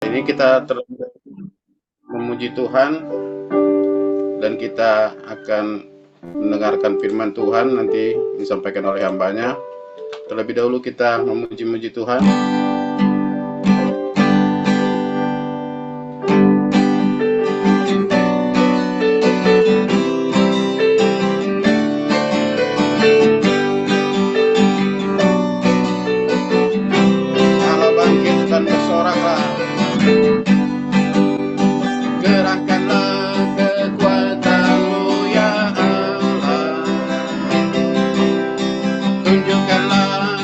ini kita terlebih memuji Tuhan dan kita akan mendengarkan firman Tuhan nanti disampaikan oleh hambanya. Terlebih dahulu kita memuji-muji Tuhan. Allah bangkit dan bersoraklah. Gerakkanlah kekuatan-Mu ya Allah. Tunjukkanlah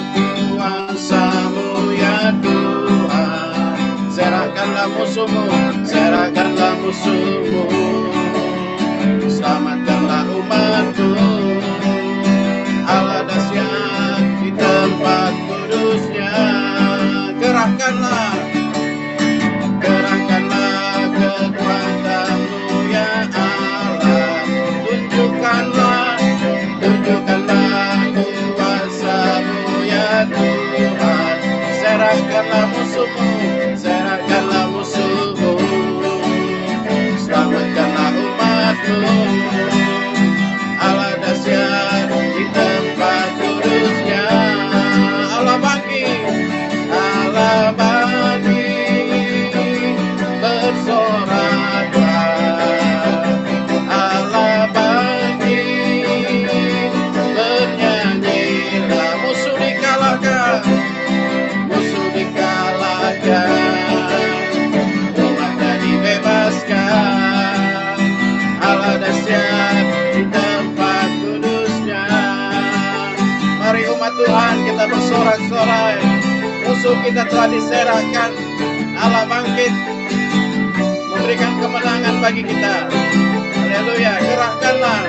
kuasa-Mu ya Tuhan. Serahkanlah musuh-Mu, serahkanlah musuh-Mu. Selamatkanlah umat-Mu. Allah dahsyat di tempat kudus-Nya. Gerakkanlah kekuatan-Mu ya Allah. Tunjukkanlah kuasa-Mu ya Tuhan. Serahkanlah musuh-Mu, serahkanlah musuh-Mu. Selamatkanlah umat-Mu. Allah dahsyat di tempat kudus-Nya. Allah bangkit, Allah bangkit, bersoraklah. Allah bangkit, bernyanyilah. Musuh dikalahkan, musuh dikalahkan. Umatnya dibebaskan. Allah dahsyat di tempat kudus-Nya. Mari umat Tuhan kita bersorak-sorai. Musuh kita telah diserahkan. Allah bangkit, memberikan kemenangan bagi kita. Haleluya. Gerakkanlah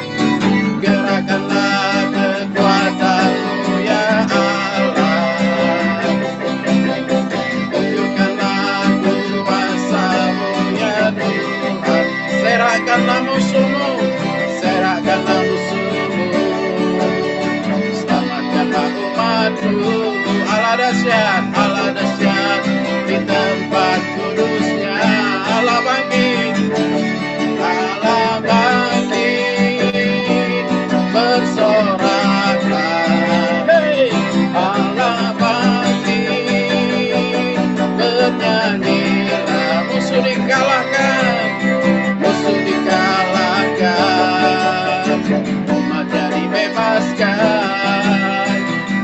kekuatan-Mu ya Allah. Tunjukkanlah kuasa-Mu ya Tuhan. Serahkanlah musuh-Mu, serahkanlah musuh-Mu. Selamatkanlah umat-Mu. Allah dahsyat di tempat kudus-Nya. Allah bangkit, Allah bangkit, bersoraklah. Hey, Allah bangkit, bernyanyilah. Musuh dikalahkan, musuh dikalahkan. Umatnya dibebaskan.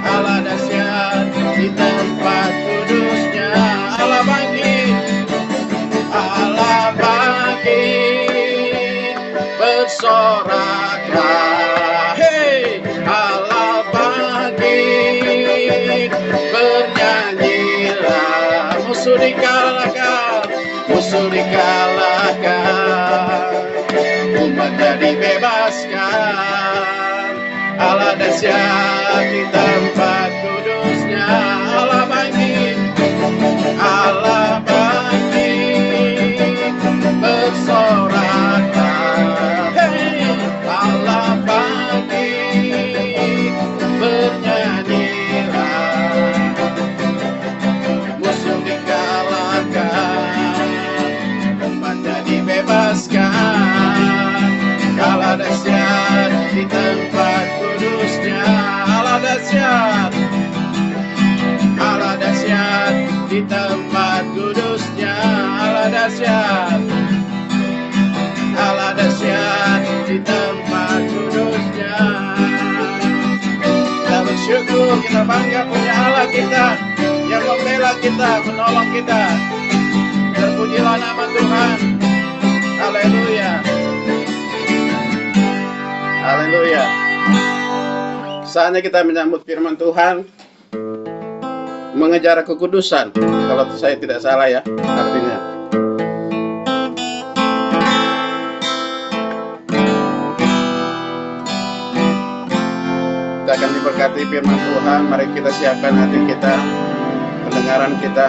Allah dahsyat di tempat kudus-Nya. Allah bangkit, Allah bangkit, bersoraklah. Hey, Allah bangkit, bernyanyilah. Musuh dikalahkan, musuh dikalahkan. Umatnya dibebaskan. Allah dahsyat di tempat kudus-Nya. Allah bangkit, Allah bangkit, bersoraklah. Hey, Allah bangkit, bernyanyilah. Musuh dikalahkan, umatnya dibebaskan. Allah dahsyat di tempat kudus-Nya. Allah dahsyat, Allah dahsyat di tempat kudus-Nya. Allah dahsyat, Allah dahsyat di tempat kudus-Nya. Kita bersyukur, kita bangga punya Allah kita yang membela kita, menolong kita. Terpujilah nama Tuhan. Haleluya, haleluya. Saatnya kita menyambut firman Tuhan, mengejar kekudusan. Kalau saya tidak salah ya artinya. Kita akan diberkati firman Tuhan. Mari kita siapkan hati kita, pendengaran kita.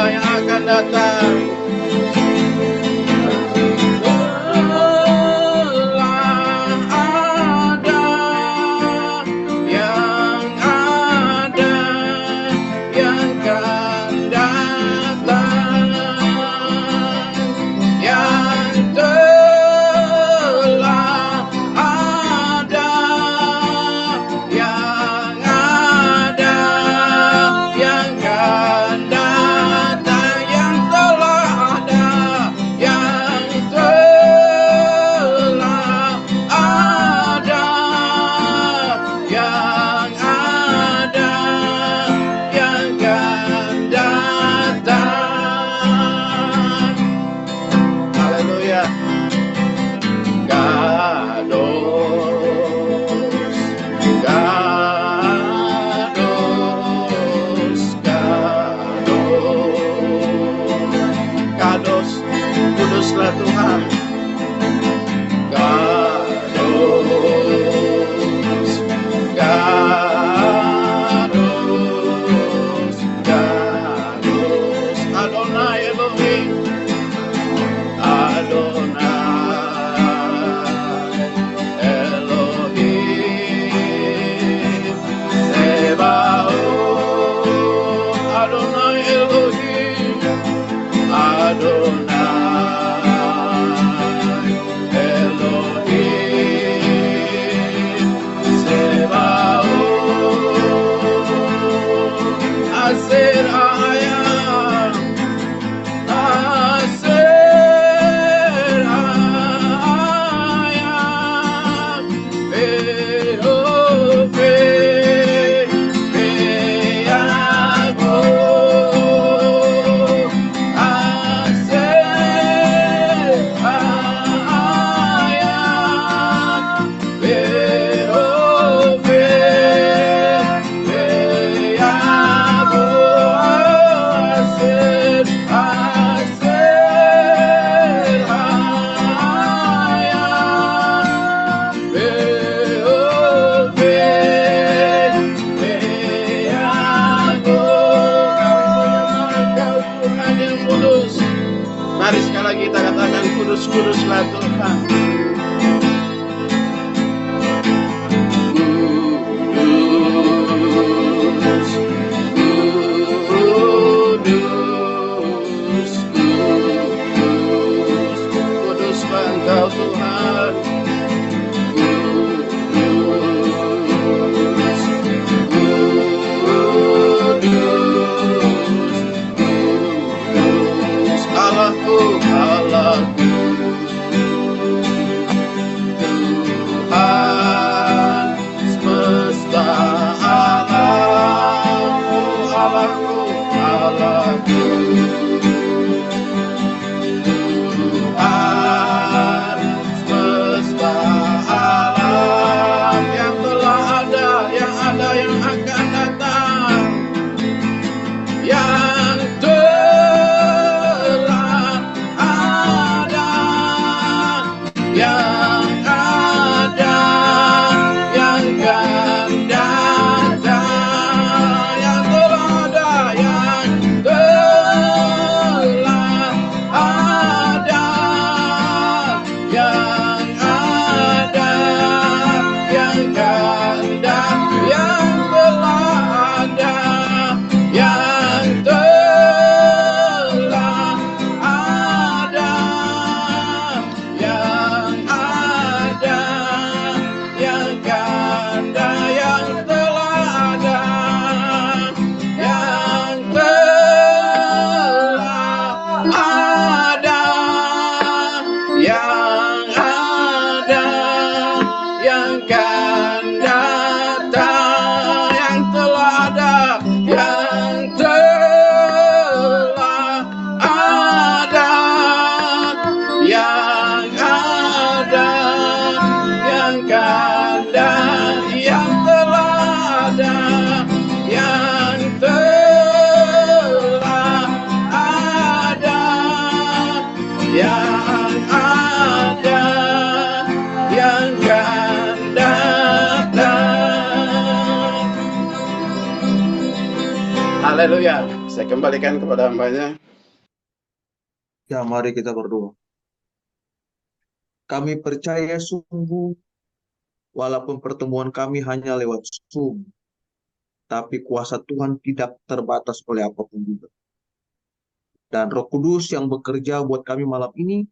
yang akan datang. Kuduslah Tuhan. Kados, Kados, Kados. Adonai Elohim, Adonai Elohim, Sebaot. Adonai Elohim, Adonai Mari sekali lagi kita katakan kudus-kuduslah Tuhan. Kudus, kuduslah Engkau Tuhan. Allahku, Allahku, Tuhan semesta alamku, Allahku, Allahku, Tuhan semesta alam yang telah ada, yang akan datang, yang Haleluya. Saya kembalikan kepada hambanya. Ya, mari kita berdoa. Kami percaya sungguh, walaupun pertemuan kami hanya lewat Zoom, tapi kuasa Tuhan tidak terbatas oleh apapun juga. Dan Roh Kudus yang bekerja buat kami malam ini,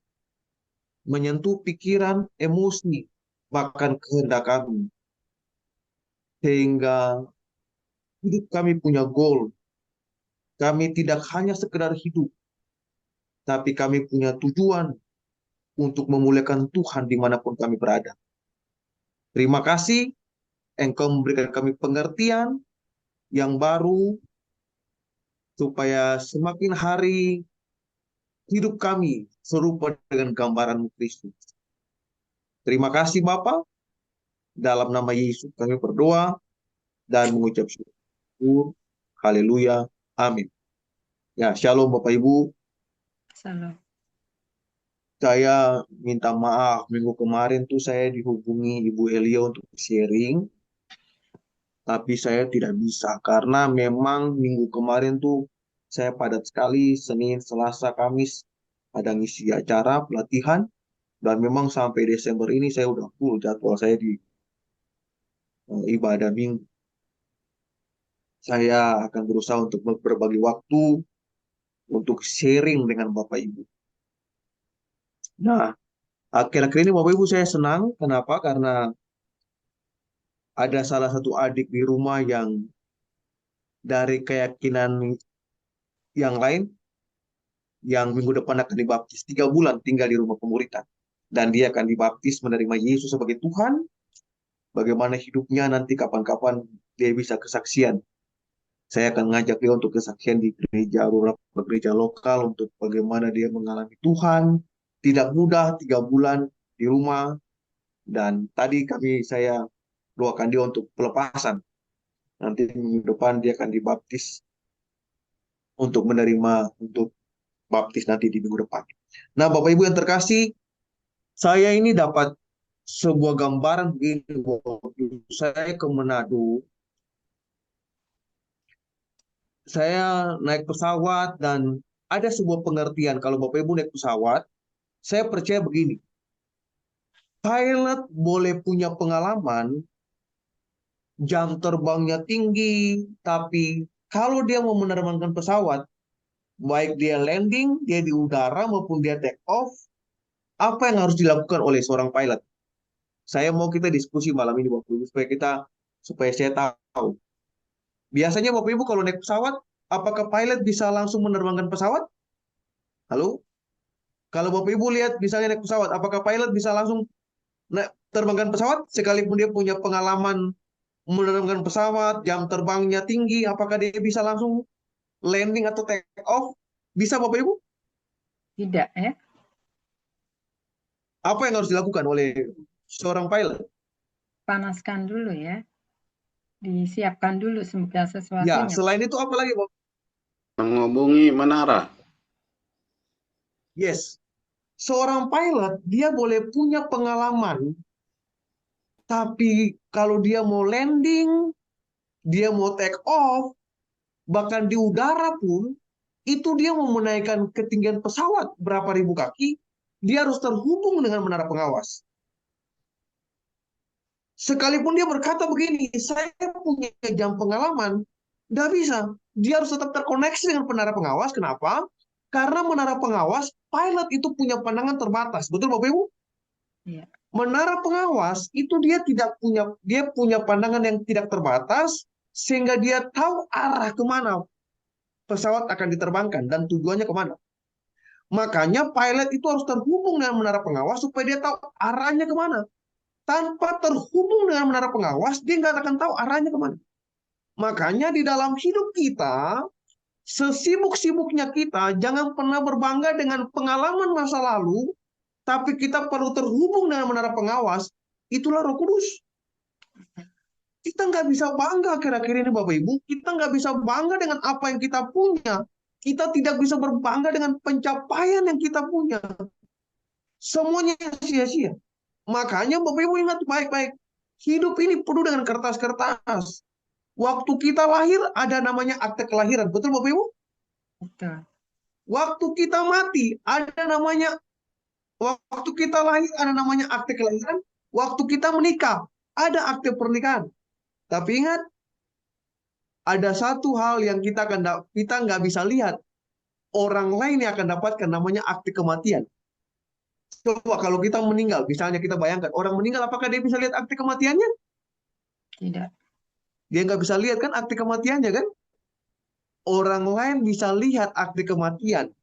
menyentuh pikiran, emosi, bahkan kehendak kami. Sehingga hidup kami punya goal. Kami tidak hanya sekedar hidup, tapi kami punya tujuan untuk memuliakan Tuhan dimanapun kami berada. Terima kasih, Engkau memberikan kami pengertian yang baru, supaya semakin hari hidup kami serupa dengan gambaran Kristus. Terima kasih Bapa, dalam nama Yesus kami berdoa dan mengucap syukur. Haleluya. Amin. Ya, shalom Bapak Ibu. Salam. Saya minta maaf, minggu kemarin tuh saya dihubungi Ibu Elia untuk sharing, tapi saya tidak bisa karena memang minggu kemarin tuh saya padat sekali, Senin, Selasa, Kamis ada ngisi acara pelatihan, dan memang sampai Desember ini saya udah full jadwal saya di ibadah minggu. Saya akan berusaha untuk berbagi waktu untuk sharing dengan Bapak Ibu. Nah, akhir-akhir ini Bapak Ibu saya senang. Kenapa? Karena ada salah satu adik di rumah yang dari keyakinan yang lain, yang minggu depan akan dibaptis. 3 bulan tinggal di rumah pemuritan. Dan dia akan dibaptis menerima Yesus sebagai Tuhan. Bagaimana hidupnya nanti kapan-kapan dia bisa kesaksian. Saya akan ngajak dia untuk kesaksian di gereja, beberapa gereja lokal, untuk bagaimana dia mengalami Tuhan. Tidak mudah, 3 bulan di rumah. Dan tadi saya doakan dia untuk pelepasan. Nanti minggu depan dia akan dibaptis untuk baptis nanti di minggu depan. Nah, Bapak Ibu yang terkasih, saya ini dapat sebuah gambaran begini. Waktu saya ke Manado, saya naik pesawat dan ada sebuah pengertian kalau Bapak Ibu naik pesawat, saya percaya begini. Pilot boleh punya pengalaman, jam terbangnya tinggi, tapi kalau dia mau menerbangkan pesawat, baik dia landing, dia di udara maupun dia take off, apa yang harus dilakukan oleh seorang pilot? Saya mau kita diskusi malam ini Bapak Ibu supaya saya tahu. Biasanya Bapak Ibu kalau naik pesawat, apakah pilot bisa langsung menerbangkan pesawat? Halo? Kalau Bapak Ibu lihat misalnya naik pesawat, apakah pilot bisa langsung terbangkan pesawat sekalipun dia punya pengalaman menerbangkan pesawat, jam terbangnya tinggi, apakah dia bisa langsung landing atau take off? Bisa Bapak Ibu? Tidak ya. Apa yang harus dilakukan oleh seorang pilot? Panaskan dulu ya. Disiapkan dulu segala Ya, sesuatunya. selain itu apa lagi, Bapak? Menghubungi menara. Yes. Seorang pilot, dia boleh punya pengalaman, tapi kalau dia mau landing, dia mau take off, bahkan di udara pun, itu dia mau menaikkan ketinggian pesawat berapa ribu kaki, dia harus terhubung dengan menara pengawas. Sekalipun dia berkata begini, saya punya jam pengalaman, nggak bisa. Dia harus tetap terkoneksi dengan menara pengawas. Kenapa? Karena menara pengawas, pilot itu punya pandangan terbatas. Betul Bapak Ibu? Iya. Menara pengawas itu dia punya pandangan yang tidak terbatas, sehingga dia tahu arah kemana pesawat akan diterbangkan dan tujuannya kemana. Makanya pilot itu harus terhubung dengan menara pengawas supaya dia tahu arahnya kemana. Tanpa terhubung dengan menara pengawas, dia nggak akan tahu arahnya kemana. Makanya di dalam hidup kita, sesibuk-sibuknya kita, jangan pernah berbangga dengan pengalaman masa lalu, tapi kita perlu terhubung dengan menara pengawas. Itulah Roh Kudus. Kita nggak bisa bangga akhir-akhir ini Bapak Ibu. Kita nggak bisa bangga dengan apa yang kita punya. Kita tidak bisa berbangga dengan pencapaian yang kita punya. Semuanya sia-sia. Makanya Bapak Ibu ingat baik-baik. Hidup ini penuh dengan kertas-kertas. Waktu kita lahir ada namanya akte kelahiran. Betul Bapak Ibu? betul. Waktu kita mati, ada namanya, waktu kita lahir, ada namanya akte kelahiran. Waktu kita menikah, ada akte pernikahan. Tapi ingat, ada satu hal yang kita nggak bisa lihat. Orang lain yang akan dapatkan namanya akte kematian. Coba kalau kita meninggal, misalnya kita bayangkan, orang meninggal, apakah dia bisa lihat akte kematiannya? Tidak. Dia nggak bisa lihat kan akte kematiannya kan? Orang lain bisa lihat akte kematian.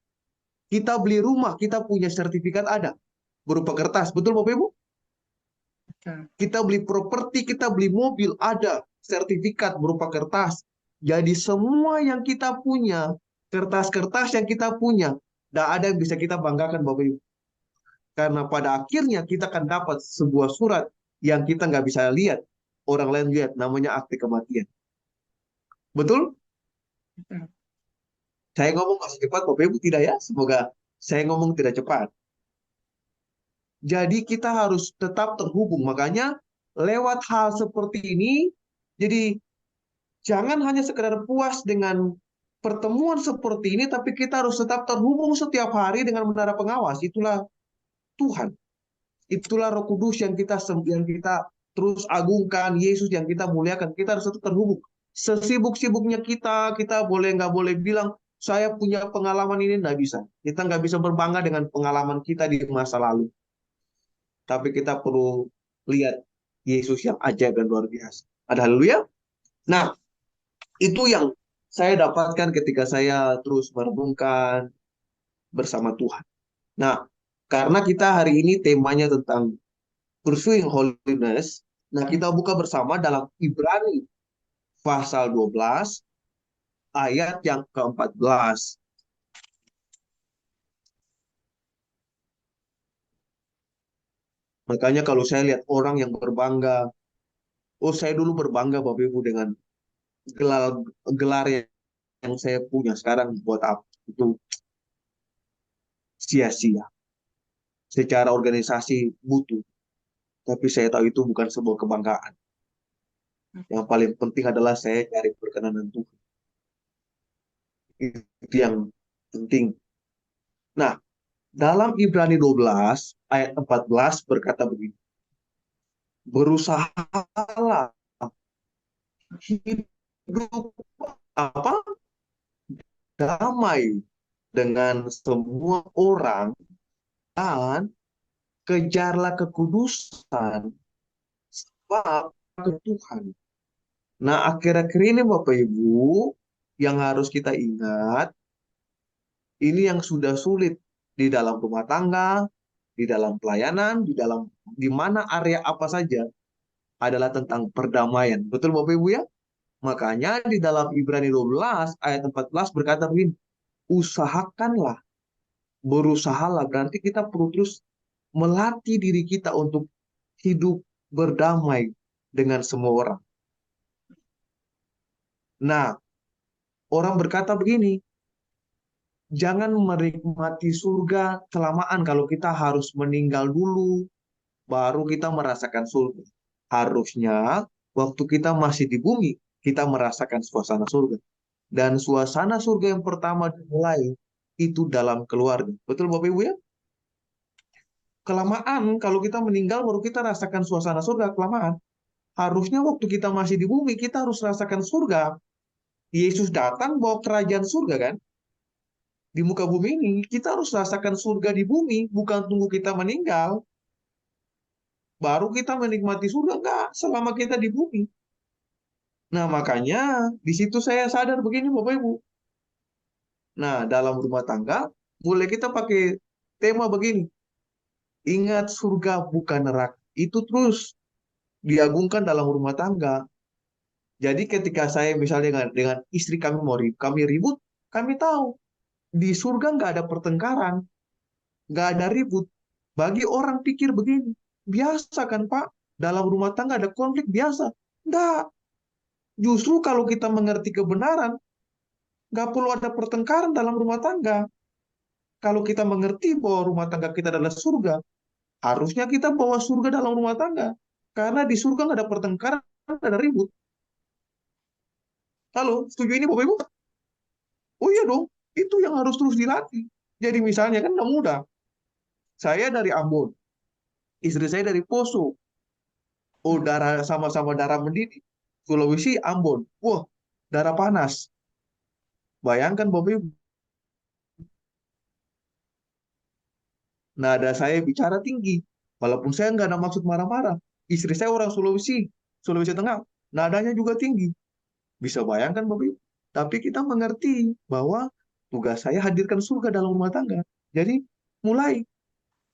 Kita beli rumah, kita punya sertifikat ada. Berupa kertas, betul Bapak Ibu? Betul. Kita beli properti, kita beli mobil, ada sertifikat berupa kertas. Jadi semua yang kita punya, kertas-kertas yang kita punya, tidak ada yang bisa kita banggakan Bapak Ibu. Karena pada akhirnya kita akan dapat sebuah surat yang kita nggak bisa lihat. Orang lain lihat, namanya akte kematian. Betul? Betul. Saya ngomong masih cepat, Bapak Ibu tidak ya? Semoga saya ngomong tidak cepat. Jadi kita harus tetap terhubung. Makanya lewat hal seperti ini, jadi jangan hanya sekedar puas dengan pertemuan seperti ini, tapi kita harus tetap terhubung setiap hari dengan menara pengawas. Itulah Tuhan. Itulah Roh Kudus yang kita terus agungkan, Yesus yang kita muliakan. Kita harus tetap terhubung. Sesibuk-sibuknya kita boleh nggak boleh bilang, saya punya pengalaman ini, nggak bisa. Kita nggak bisa berbangga dengan pengalaman kita di masa lalu. Tapi kita perlu lihat Yesus yang ajaib dan luar biasa. Ada haleluya. Nah, itu yang saya dapatkan ketika saya terus merenungkan bersama Tuhan. Nah, karena kita hari ini temanya tentang pursuing holiness, nah kita buka bersama dalam Ibrani pasal 12 ayat yang ke-14. Makanya kalau saya lihat orang yang berbangga, oh saya dulu berbangga Bapak Ibu dengan gelar gelar yang saya punya sekarang buat apa? Itu sia-sia. Secara organisasi butuh, tapi saya tahu itu bukan sebuah kebanggaan. Yang paling penting adalah saya cari perkenanan Tuhan. Itu yang penting. Nah, dalam Ibrani 12 ayat 14 berkata begini. Berusahalah hidup apa? Damai dengan semua orang dan kejarlah kekudusan sebab ke Tuhan. Nah, akhir-akhir ini Bapak Ibu, yang harus kita ingat, ini yang sudah sulit di dalam rumah tangga, di dalam pelayanan, di mana area apa saja adalah tentang perdamaian. Betul Bapak Ibu ya? Makanya di dalam Ibrani 12 ayat 14 berkata begini, usahakanlah, berusahalah. Berarti kita perlu terus melatih diri kita untuk hidup berdamai dengan semua orang. Nah, orang berkata begini, jangan menikmati surga kelamaan kalau kita harus meninggal dulu, baru kita merasakan surga. Harusnya waktu kita masih di bumi, kita merasakan suasana surga. Dan suasana surga yang pertama dimulai itu dalam keluarga. Betul Bapak Ibu ya? Kelamaan kalau kita meninggal baru kita rasakan suasana surga kelamaan. Harusnya waktu kita masih di bumi, kita harus rasakan surga. Yesus datang bawa kerajaan surga kan? Di muka bumi ini, kita harus rasakan surga di bumi, bukan tunggu kita meninggal. Baru kita menikmati surga, enggak, selama kita di bumi. Nah, makanya di situ saya sadar begini Bapak Ibu. Nah, dalam rumah tangga, mulai kita pakai tema begini. Ingat surga bukan neraka. Itu terus diagungkan dalam rumah tangga. Jadi ketika saya misalnya dengan istri kami kami ribut, kami tahu di surga nggak ada pertengkaran, nggak ada ribut. Bagi orang pikir begini, biasa kan Pak, dalam rumah tangga ada konflik biasa. Nggak, justru kalau kita mengerti kebenaran, nggak perlu ada pertengkaran dalam rumah tangga. Kalau kita mengerti bahwa rumah tangga kita adalah surga, harusnya kita bawa surga dalam rumah tangga. Karena di surga nggak ada pertengkaran, nggak ada ribut. Halo, setuju ini Bapak Ibu? Oh iya dong, Itu yang harus terus dilatih. Jadi misalnya kan nggak mudah. Saya dari Ambon, istri saya dari Poso. Oh, darah sama-sama darah mendidih. Sulawesi, Ambon. Wah, darah panas. Bayangkan Bapak Ibu, nada saya bicara tinggi. Walaupun saya nggak ada maksud marah-marah. Istri saya orang Sulawesi, Sulawesi Tengah. Nadanya juga tinggi. Bisa bayangkan Bapak Ibu. Tapi kita mengerti bahwa tugas saya hadirkan surga dalam rumah tangga. Jadi mulai.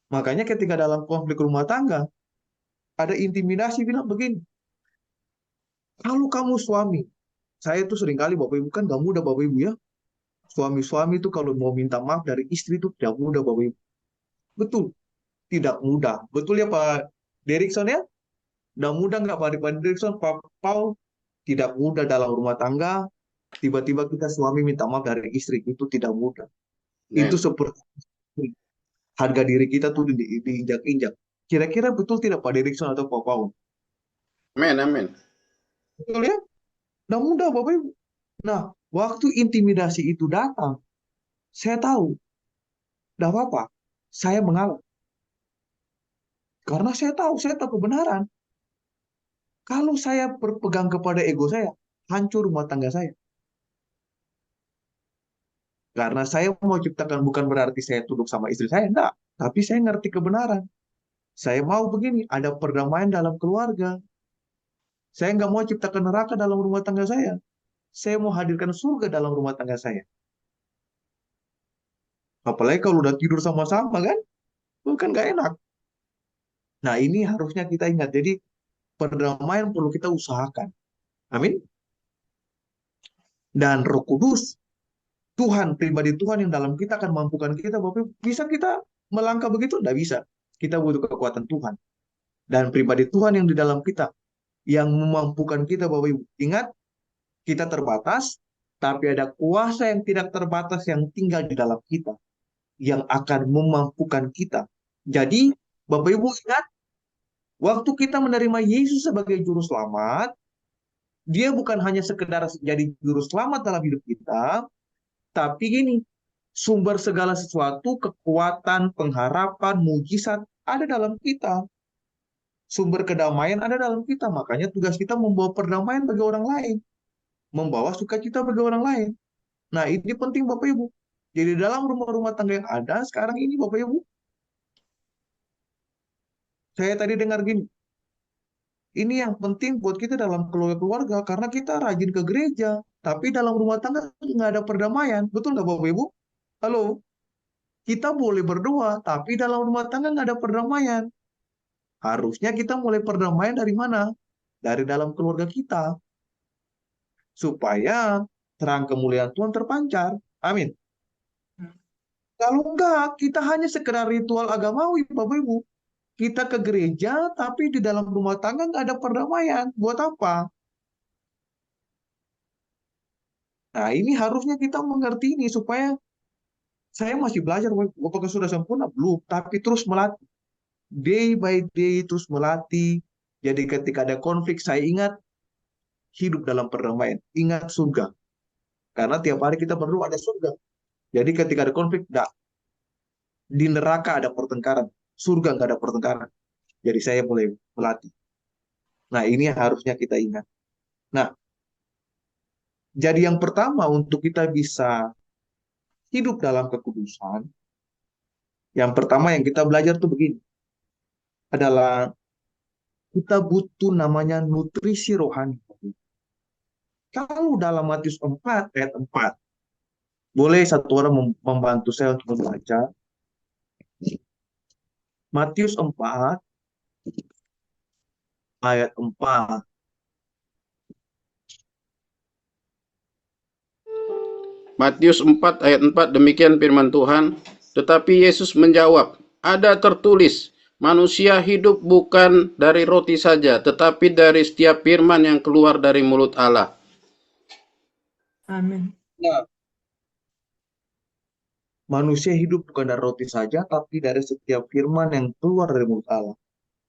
Makanya ketika dalam konflik rumah tangga, ada intimidasi bilang begini, kalau kamu suami, saya itu seringkali Bapak Ibu kan gak mudah Bapak Ibu ya. Suami-suami itu kalau mau minta maaf dari istri itu tidak mudah Bapak Ibu. Betul, tidak mudah. Betul ya Pak Derikson ya? Tidak mudah nggak Pak Derikson, Pak Paul? Tidak mudah dalam rumah tangga. Tiba-tiba kita suami minta maaf dari istri, itu tidak mudah. Itu Amin. seperti harga diri kita tuh diinjak-injak. Kira-kira betul tidak Pak Derikson atau Pak Paul? Amin. Amin. Betul ya? Tidak mudah Bapak Ibu. Nah, waktu intimidasi itu datang, saya tahu, tidak apa-apa, saya mengalah. Karena saya tahu kebenaran. Kalau saya berpegang kepada ego saya, hancur rumah tangga saya. Karena saya mau ciptakan bukan berarti saya tunduk sama istri saya, enggak. Tapi saya ngerti kebenaran. Saya mau begini, ada perdamaian dalam keluarga. Saya nggak mau ciptakan neraka dalam rumah tangga saya. Saya mau hadirkan surga dalam rumah tangga saya. Apalagi kalau udah tidur sama-sama kan, itu kan nggak enak. Nah ini harusnya kita ingat. Jadi perdamaian perlu kita usahakan. Amin. Dan Roh Kudus, Tuhan, pribadi Tuhan yang dalam kita akan mampukan kita, Bapak Ibu. Bisa kita melangkah begitu? Tidak bisa. Kita butuh kekuatan Tuhan. Dan pribadi Tuhan yang di dalam kita, yang memampukan kita, Bapak Ibu. Ingat, kita terbatas, tapi ada kuasa yang tidak terbatas yang tinggal di dalam kita, yang akan memampukan kita. Jadi, Bapak Ibu ingat, waktu kita menerima Yesus sebagai juru selamat, dia bukan hanya sekedar jadi juru selamat dalam hidup kita, tapi gini, sumber segala sesuatu, kekuatan, pengharapan, mujizat ada dalam kita. Sumber kedamaian ada dalam kita. Makanya tugas kita membawa perdamaian bagi orang lain. Membawa sukacita bagi orang lain. Nah, ini penting Bapak Ibu. Jadi dalam rumah-rumah tangga yang ada sekarang ini Bapak Ibu, saya tadi dengar gini, ini yang penting buat kita dalam keluarga-keluarga karena kita rajin ke gereja, tapi dalam rumah tangga nggak ada perdamaian. Betul nggak Bapak Ibu? Halo? Kita boleh berdoa, tapi dalam rumah tangga nggak ada perdamaian. Harusnya kita mulai perdamaian dari mana? Dari dalam keluarga kita. Supaya terang kemuliaan Tuhan terpancar. Amin. Kalau enggak, kita hanya sekedar ritual agamawi, Bapak Ibu. Kita ke gereja, tapi di dalam rumah tangga nggak ada perdamaian. Buat apa? Nah, ini harusnya kita mengerti ini supaya saya masih belajar, apakah sudah sempurna? Belum, tapi terus melatih. Day by day terus melatih. Jadi ketika ada konflik, saya ingat hidup dalam perdamaian. Ingat surga. Karena tiap hari kita berdoa ada surga. Jadi ketika ada konflik, enggak. Di neraka ada pertengkaran. Surga nggak ada pertengkaran. Jadi saya mulai melatih. Nah ini yang harusnya kita ingat. Nah, jadi yang pertama untuk kita bisa hidup dalam kekudusan, yang pertama yang kita belajar tuh begini, adalah kita butuh namanya nutrisi rohani. Kalau dalam Matius 4 ayat 4, boleh satu orang membantu saya untuk membaca. Matius 4 ayat 4. Matius 4 ayat 4, demikian firman Tuhan. Tetapi Yesus menjawab, ada tertulis, manusia hidup bukan dari roti saja, tetapi dari setiap firman yang keluar dari mulut Allah. Amin. Nah, manusia hidup bukan dari roti saja, tapi dari setiap firman yang keluar dari mulut Allah.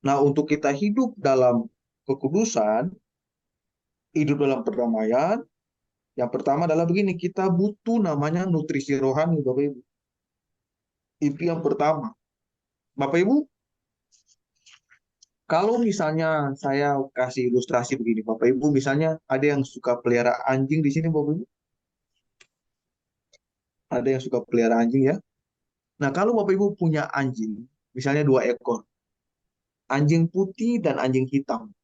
Nah, untuk kita hidup dalam kekudusan, hidup dalam perdamaian, Yang pertama adalah begini, kita butuh namanya nutrisi rohani, Bapak Ibu. Itu yang pertama. Bapak Ibu, kalau misalnya saya kasih ilustrasi begini, Bapak Ibu, misalnya ada yang suka pelihara anjing di sini, Bapak Ibu. Ada yang suka pelihara anjing ya. Nah, kalau Bapak Ibu punya anjing, misalnya 2 ekor, anjing putih dan anjing hitam.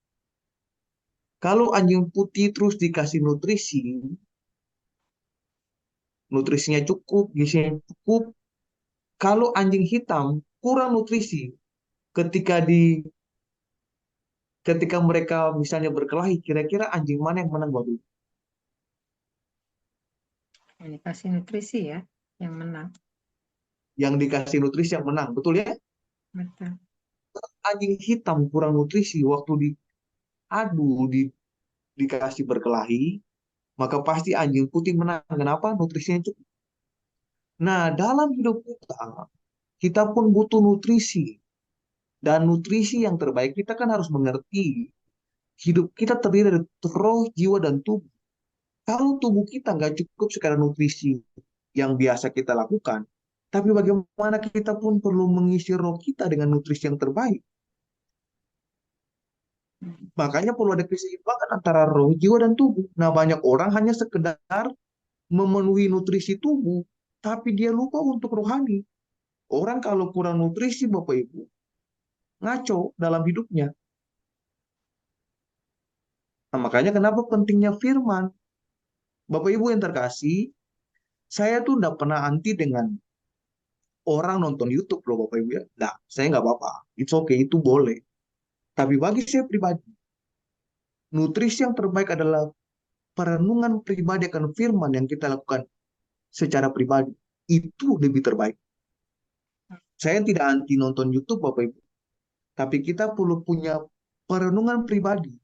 Kalau anjing putih terus dikasih nutrisi, nutrisinya cukup, gizinya cukup. Kalau anjing hitam kurang nutrisi, ketika ketika mereka misalnya berkelahi, kira-kira anjing mana yang menang, Bapak Ibu? Yang dikasih nutrisi ya, yang menang. Yang dikasih nutrisi yang menang, betul ya? Betul. Anjing hitam kurang nutrisi, waktu diadu, dikasih berkelahi, maka pasti anjing putih menang. Kenapa? Nutrisinya cukup. Nah, dalam hidup kita, kita pun butuh nutrisi. Dan nutrisi yang terbaik, kita kan harus mengerti hidup kita terdiri dari roh, jiwa, dan tubuh. Kalau tubuh kita nggak cukup secara nutrisi yang biasa kita lakukan, tapi bagaimana kita pun perlu mengisi roh kita dengan nutrisi yang terbaik. Makanya perlu ada keseimbangan antara roh, jiwa, dan tubuh. Nah, banyak orang hanya sekedar memenuhi nutrisi tubuh, tapi dia lupa untuk rohani. Orang kalau kurang nutrisi, Bapak Ibu, ngaco dalam hidupnya. Nah, makanya kenapa pentingnya firman. Bapak Ibu yang terkasih, saya tuh nggak pernah anti dengan orang nonton YouTube loh Bapak Ibu ya. Nah, saya nggak apa-apa. It's okay, itu boleh. Tapi bagi saya pribadi, nutrisi yang terbaik adalah perenungan pribadi akan firman yang kita lakukan secara pribadi. Itu lebih terbaik. Saya tidak anti nonton YouTube Bapak Ibu. Tapi kita perlu punya perenungan pribadi.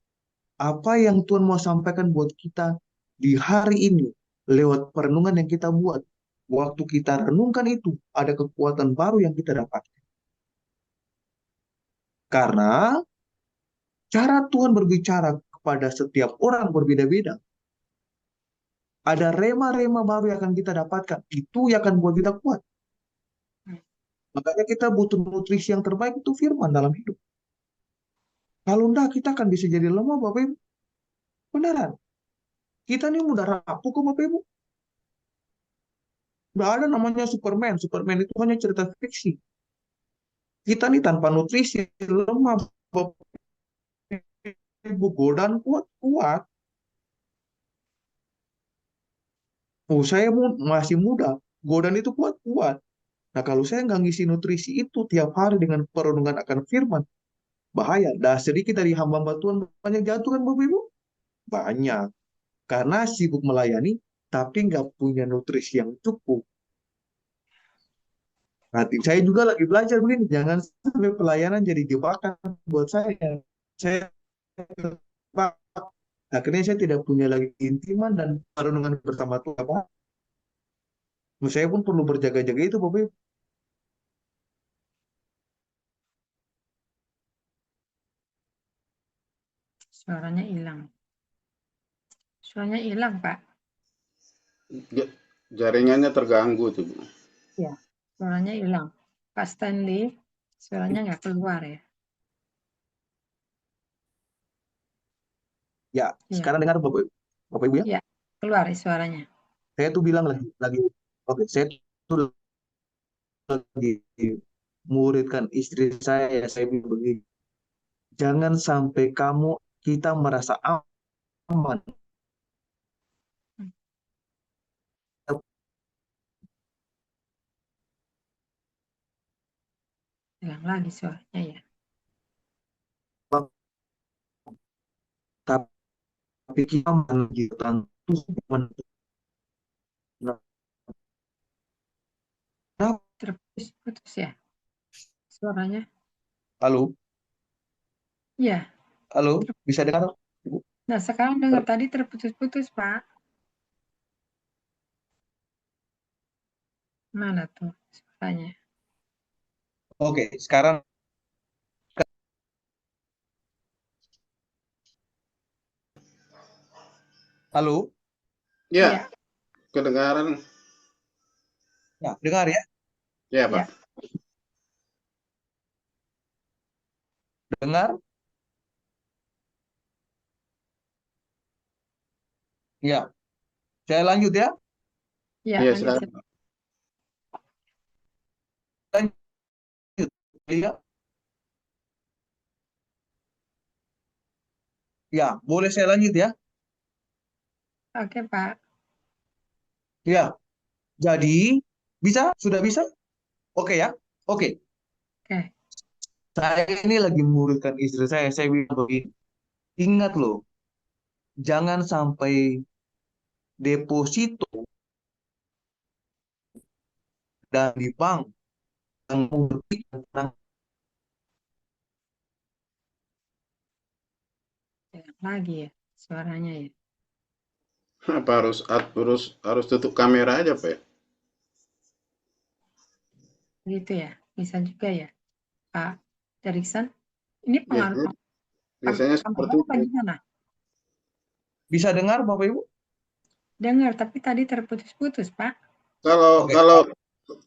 Apa yang Tuhan mau sampaikan buat kita di hari ini lewat perenungan yang kita buat. Waktu kita renungkan itu, ada kekuatan baru yang kita dapat. Karena cara Tuhan berbicara kepada setiap orang berbeda-beda. Ada rema-rema baru yang akan kita dapatkan. Itu yang akan buat kita kuat. Makanya kita butuh nutrisi yang terbaik itu firman dalam hidup. Kalau enggak, kita akan bisa jadi lemah, Bapak Ibu. Beneran. Kita ini mudah rapuh kok, Bapak Ibu. Nggak ada namanya Superman. Superman itu hanya cerita fiksi. Kita nih tanpa nutrisi, lemah, Bapak Ibu. Godaan kuat-kuat. Oh, saya masih muda. Godaan itu kuat-kuat. Nah, kalau saya nggak ngisi nutrisi itu tiap hari dengan perenungan akan firman, bahaya. Dah sedikit dari hamba-hamba Tuhan banyak jatuh kan Bapak Ibu? Banyak. Karena sibuk melayani, tapi nggak punya nutrisi yang cukup. Nanti saya juga lagi belajar begini, jangan sampai pelayanan jadi jebakan buat saya. Saya akhirnya saya tidak punya lagi intiman dan perenungan bersama Tuhan. Saya pun perlu berjaga-jaga itu, Bapak Ibu. Suaranya hilang. Suaranya hilang, Pak. Jaringannya terganggu tuh, Bu. Ya, suaranya hilang. Pak Stanley, suaranya nggak keluar ya. Ya, Iya, sekarang dengar Bapak, Bapak Ibu ya. iya, keluar suaranya. Saya tuh bilang lagi, oke, saya tuh lagi muridkan istri saya bilang begini, jangan sampai kita merasa aman. Hilang lagi suaranya ya. Tapi kita menunjukkan Tuhan. Terputus ya suaranya. Halo, Iya. halo, bisa dengar? Nah, sekarang dengar tadi terputus-putus, Pak. Mana tuh suaranya? Oke, sekarang halo. Ya, Iya, kedengaran. Ya, dengar ya. Ya, iya. Pak. Dengar. Ya, saya lanjut ya. Iya, Ya, lanjut. silakan. Lanjut. Ya, ya, boleh saya lanjut ya. Oke, Pak. Ya, jadi bisa? Sudah bisa? Oke ya. Oke. Oke. Saya ini lagi muridkan istri saya. Saya bilang begini. Ingat loh, jangan sampai deposito dan di bank yang memberikan tentang Hilang lagi ya suaranya ya. Apa harus tutup kamera aja, Pak? Gitu ya. Bisa juga ya, Pak Derikson. Ini pengaruh Biasanya, biasanya kamera seperti apa itu. gimana? bisa dengar Bapak Ibu? Dengar, tapi tadi terputus-putus, Pak. Kalau Oke. kalau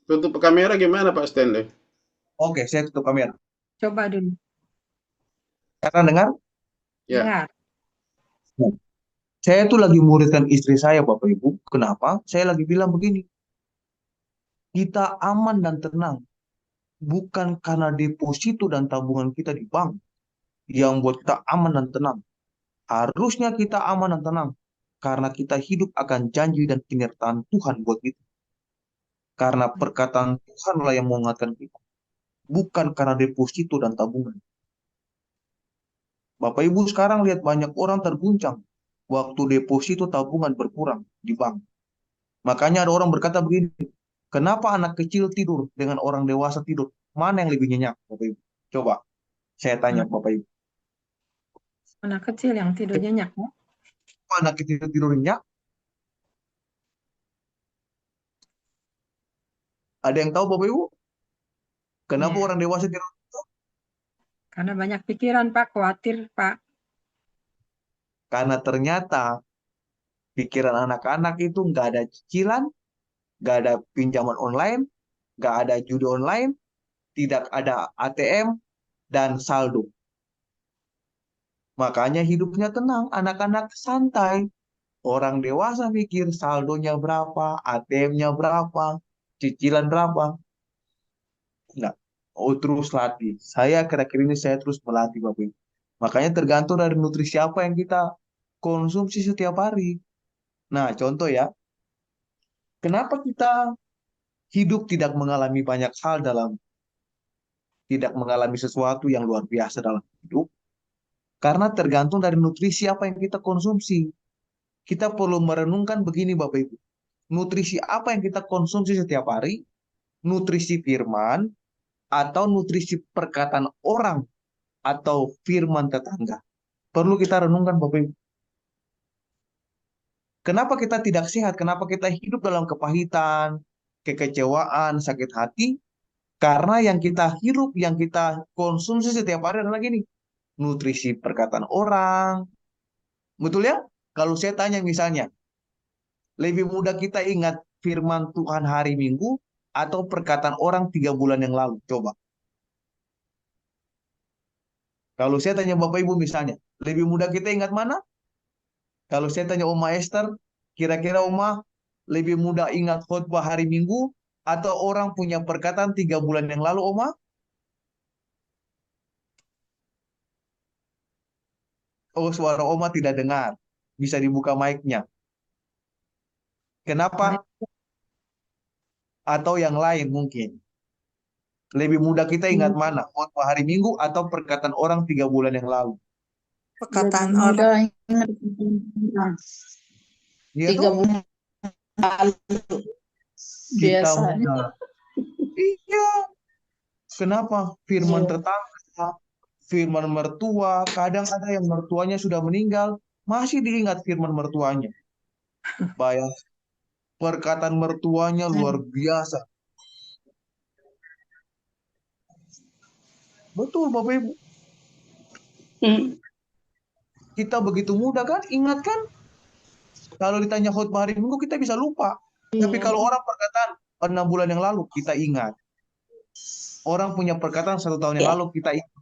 tutup kamera gimana, Pak Stanley? Oke, saya tutup kamera. Coba dulu. Sekarang dengar? Ya, Dengar. Nah, saya tuh lagi muridkan istri saya Bapak Ibu. Kenapa? Saya lagi bilang begini. Kita aman dan tenang. Bukan karena deposito dan tabungan kita di bank yang buat kita aman dan tenang. Harusnya kita aman dan tenang. Karena kita hidup akan janji dan penyertaan Tuhan buat kita. Karena perkataan Tuhanlah yang menguatkan kita. Bukan karena deposito dan tabungan. Bapak Ibu sekarang lihat banyak orang terguncang. Waktu deposito tabungan berkurang di bank. Makanya ada orang berkata begini. Kenapa anak kecil tidur dengan orang dewasa tidur? Mana yang lebih nyenyak, Bapak Ibu? Coba saya tanya Anak, Bapak Ibu. anak kecil yang tidur nyenyak ya. Kenapa anak kecil tidur nyenyak? Ada yang tahu Bapak Ibu? Kenapa Ya, orang dewasa tidur? karena banyak pikiran, Pak. Khawatir, Pak. Karena ternyata pikiran anak-anak itu nggak ada cicilan, nggak ada pinjaman online, nggak ada judi online, tidak ada ATM, dan saldo. Makanya hidupnya tenang, anak-anak santai. Orang dewasa mikir saldonya berapa, ATM-nya berapa, cicilan berapa. Enggak. Oh, terus latih. Saya kira-kira ini saya terus melatih Bapak Ibu. Makanya tergantung dari nutrisi apa yang kita konsumsi setiap hari. Nah, contoh ya, kenapa kita hidup tidak mengalami banyak hal tidak mengalami sesuatu yang luar biasa dalam hidup? Karena tergantung dari nutrisi apa yang kita konsumsi. Kita perlu merenungkan begini Bapak Ibu. Nutrisi apa yang kita konsumsi setiap hari? Nutrisi firman atau nutrisi perkataan orang atau firman tetangga? Perlu kita renungkan Bapak Ibu. Kenapa kita tidak sehat? Kenapa kita hidup dalam kepahitan, kekecewaan, sakit hati? Karena yang kita hirup, yang kita konsumsi setiap hari adalah gini. Nutrisi perkataan orang. Betul ya? Kalau saya tanya misalnya, lebih mudah kita ingat firman Tuhan hari Minggu atau perkataan orang 3 bulan yang lalu? Coba. Kalau saya tanya Bapak Ibu misalnya, lebih mudah kita ingat mana? Kalau saya tanya Oma Esther, kira-kira Oma lebih mudah ingat khotbah hari Minggu atau orang punya perkataan 3 bulan yang lalu, Oma? Oh, suara Oma tidak dengar. Bisa dibuka mic-nya. Baik. Kenapa? Atau yang lain mungkin. Lebih mudah kita ingat mana? Khotbah hari Minggu atau perkataan orang 3 bulan yang lalu? Perkataan orang Iya tiga tuh, bulan lalu kita biasanya. mudah. Iya. Kenapa? Firman Iya. tetangga, firman mertua, kadang ada yang mertuanya sudah meninggal, masih diingat firman mertuanya. Bayang, perkataan mertuanya luar biasa. Betul, Bapak Ibu. Hmm. Kita begitu mudah kan? Ingat kan? Kalau ditanya khutbah hari Minggu kita bisa lupa. Tapi Iya. kalau orang perkataan 6 bulan yang lalu kita ingat. Orang punya perkataan 1 tahun yang Ya. lalu kita ingat.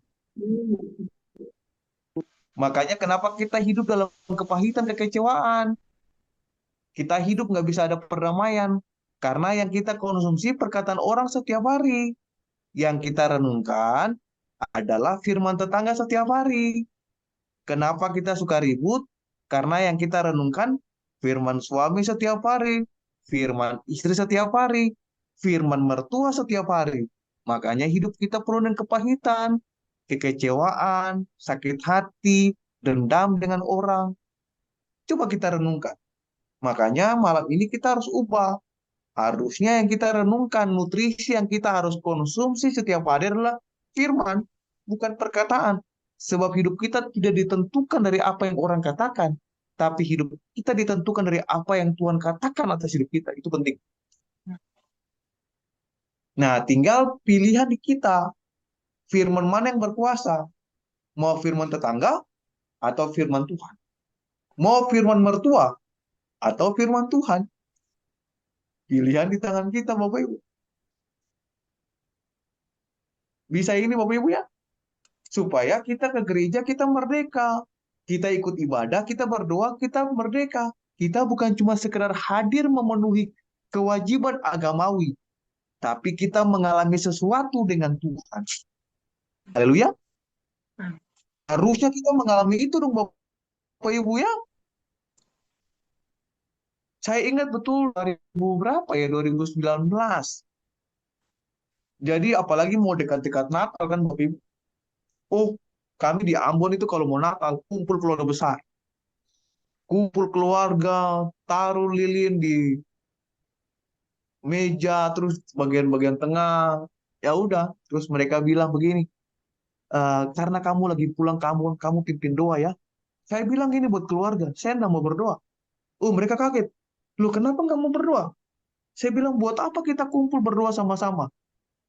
Makanya kenapa kita hidup dalam kepahitan, kekecewaan. Kita hidup nggak bisa ada perdamaian. Karena yang kita konsumsi perkataan orang setiap hari. Yang kita renungkan adalah firman tetangga setiap hari. Kenapa kita suka ribut? Karena yang kita renungkan firman suami setiap hari, firman istri setiap hari, firman mertua setiap hari. Makanya hidup kita penuh dengan kepahitan, kekecewaan, sakit hati, dendam dengan orang. Coba kita renungkan. Makanya malam ini kita harus ubah. Harusnya yang kita renungkan, nutrisi yang kita harus konsumsi setiap hari adalah firman, bukan perkataan. Sebab hidup kita tidak ditentukan dari apa yang orang katakan, tapi hidup kita ditentukan dari apa yang Tuhan katakan atas hidup kita. Itu penting. Nah, tinggal pilihan di kita. Firman mana yang berkuasa? Mau firman tetangga atau firman Tuhan? Mau firman mertua atau firman Tuhan? Pilihan di tangan kita, Bapak Ibu. Bisa ini, Bapak Ibu ya? Supaya kita ke gereja, kita merdeka. Kita ikut ibadah, kita berdoa, kita merdeka. Kita bukan cuma sekedar hadir memenuhi kewajiban agamawi, tapi kita mengalami sesuatu dengan Tuhan. Haleluya. Harusnya kita mengalami itu dong, Bapak Ibu ya. Saya ingat betul 2000 berapa ya, 2019. Jadi apalagi mau dekat-dekat Natal kan, Bapak Ibu. Oh, kami di Ambon itu kalau mau Natal, kumpul keluarga besar. Kumpul keluarga, taruh lilin di meja, terus bagian-bagian tengah. Ya udah, terus mereka bilang begini, karena kamu lagi pulang kamu pimpin doa ya. Saya bilang gini buat keluarga, saya nggak mau berdoa. Oh, mereka kaget. Loh, kenapa nggak mau berdoa? Saya bilang, buat apa kita kumpul berdoa sama-sama?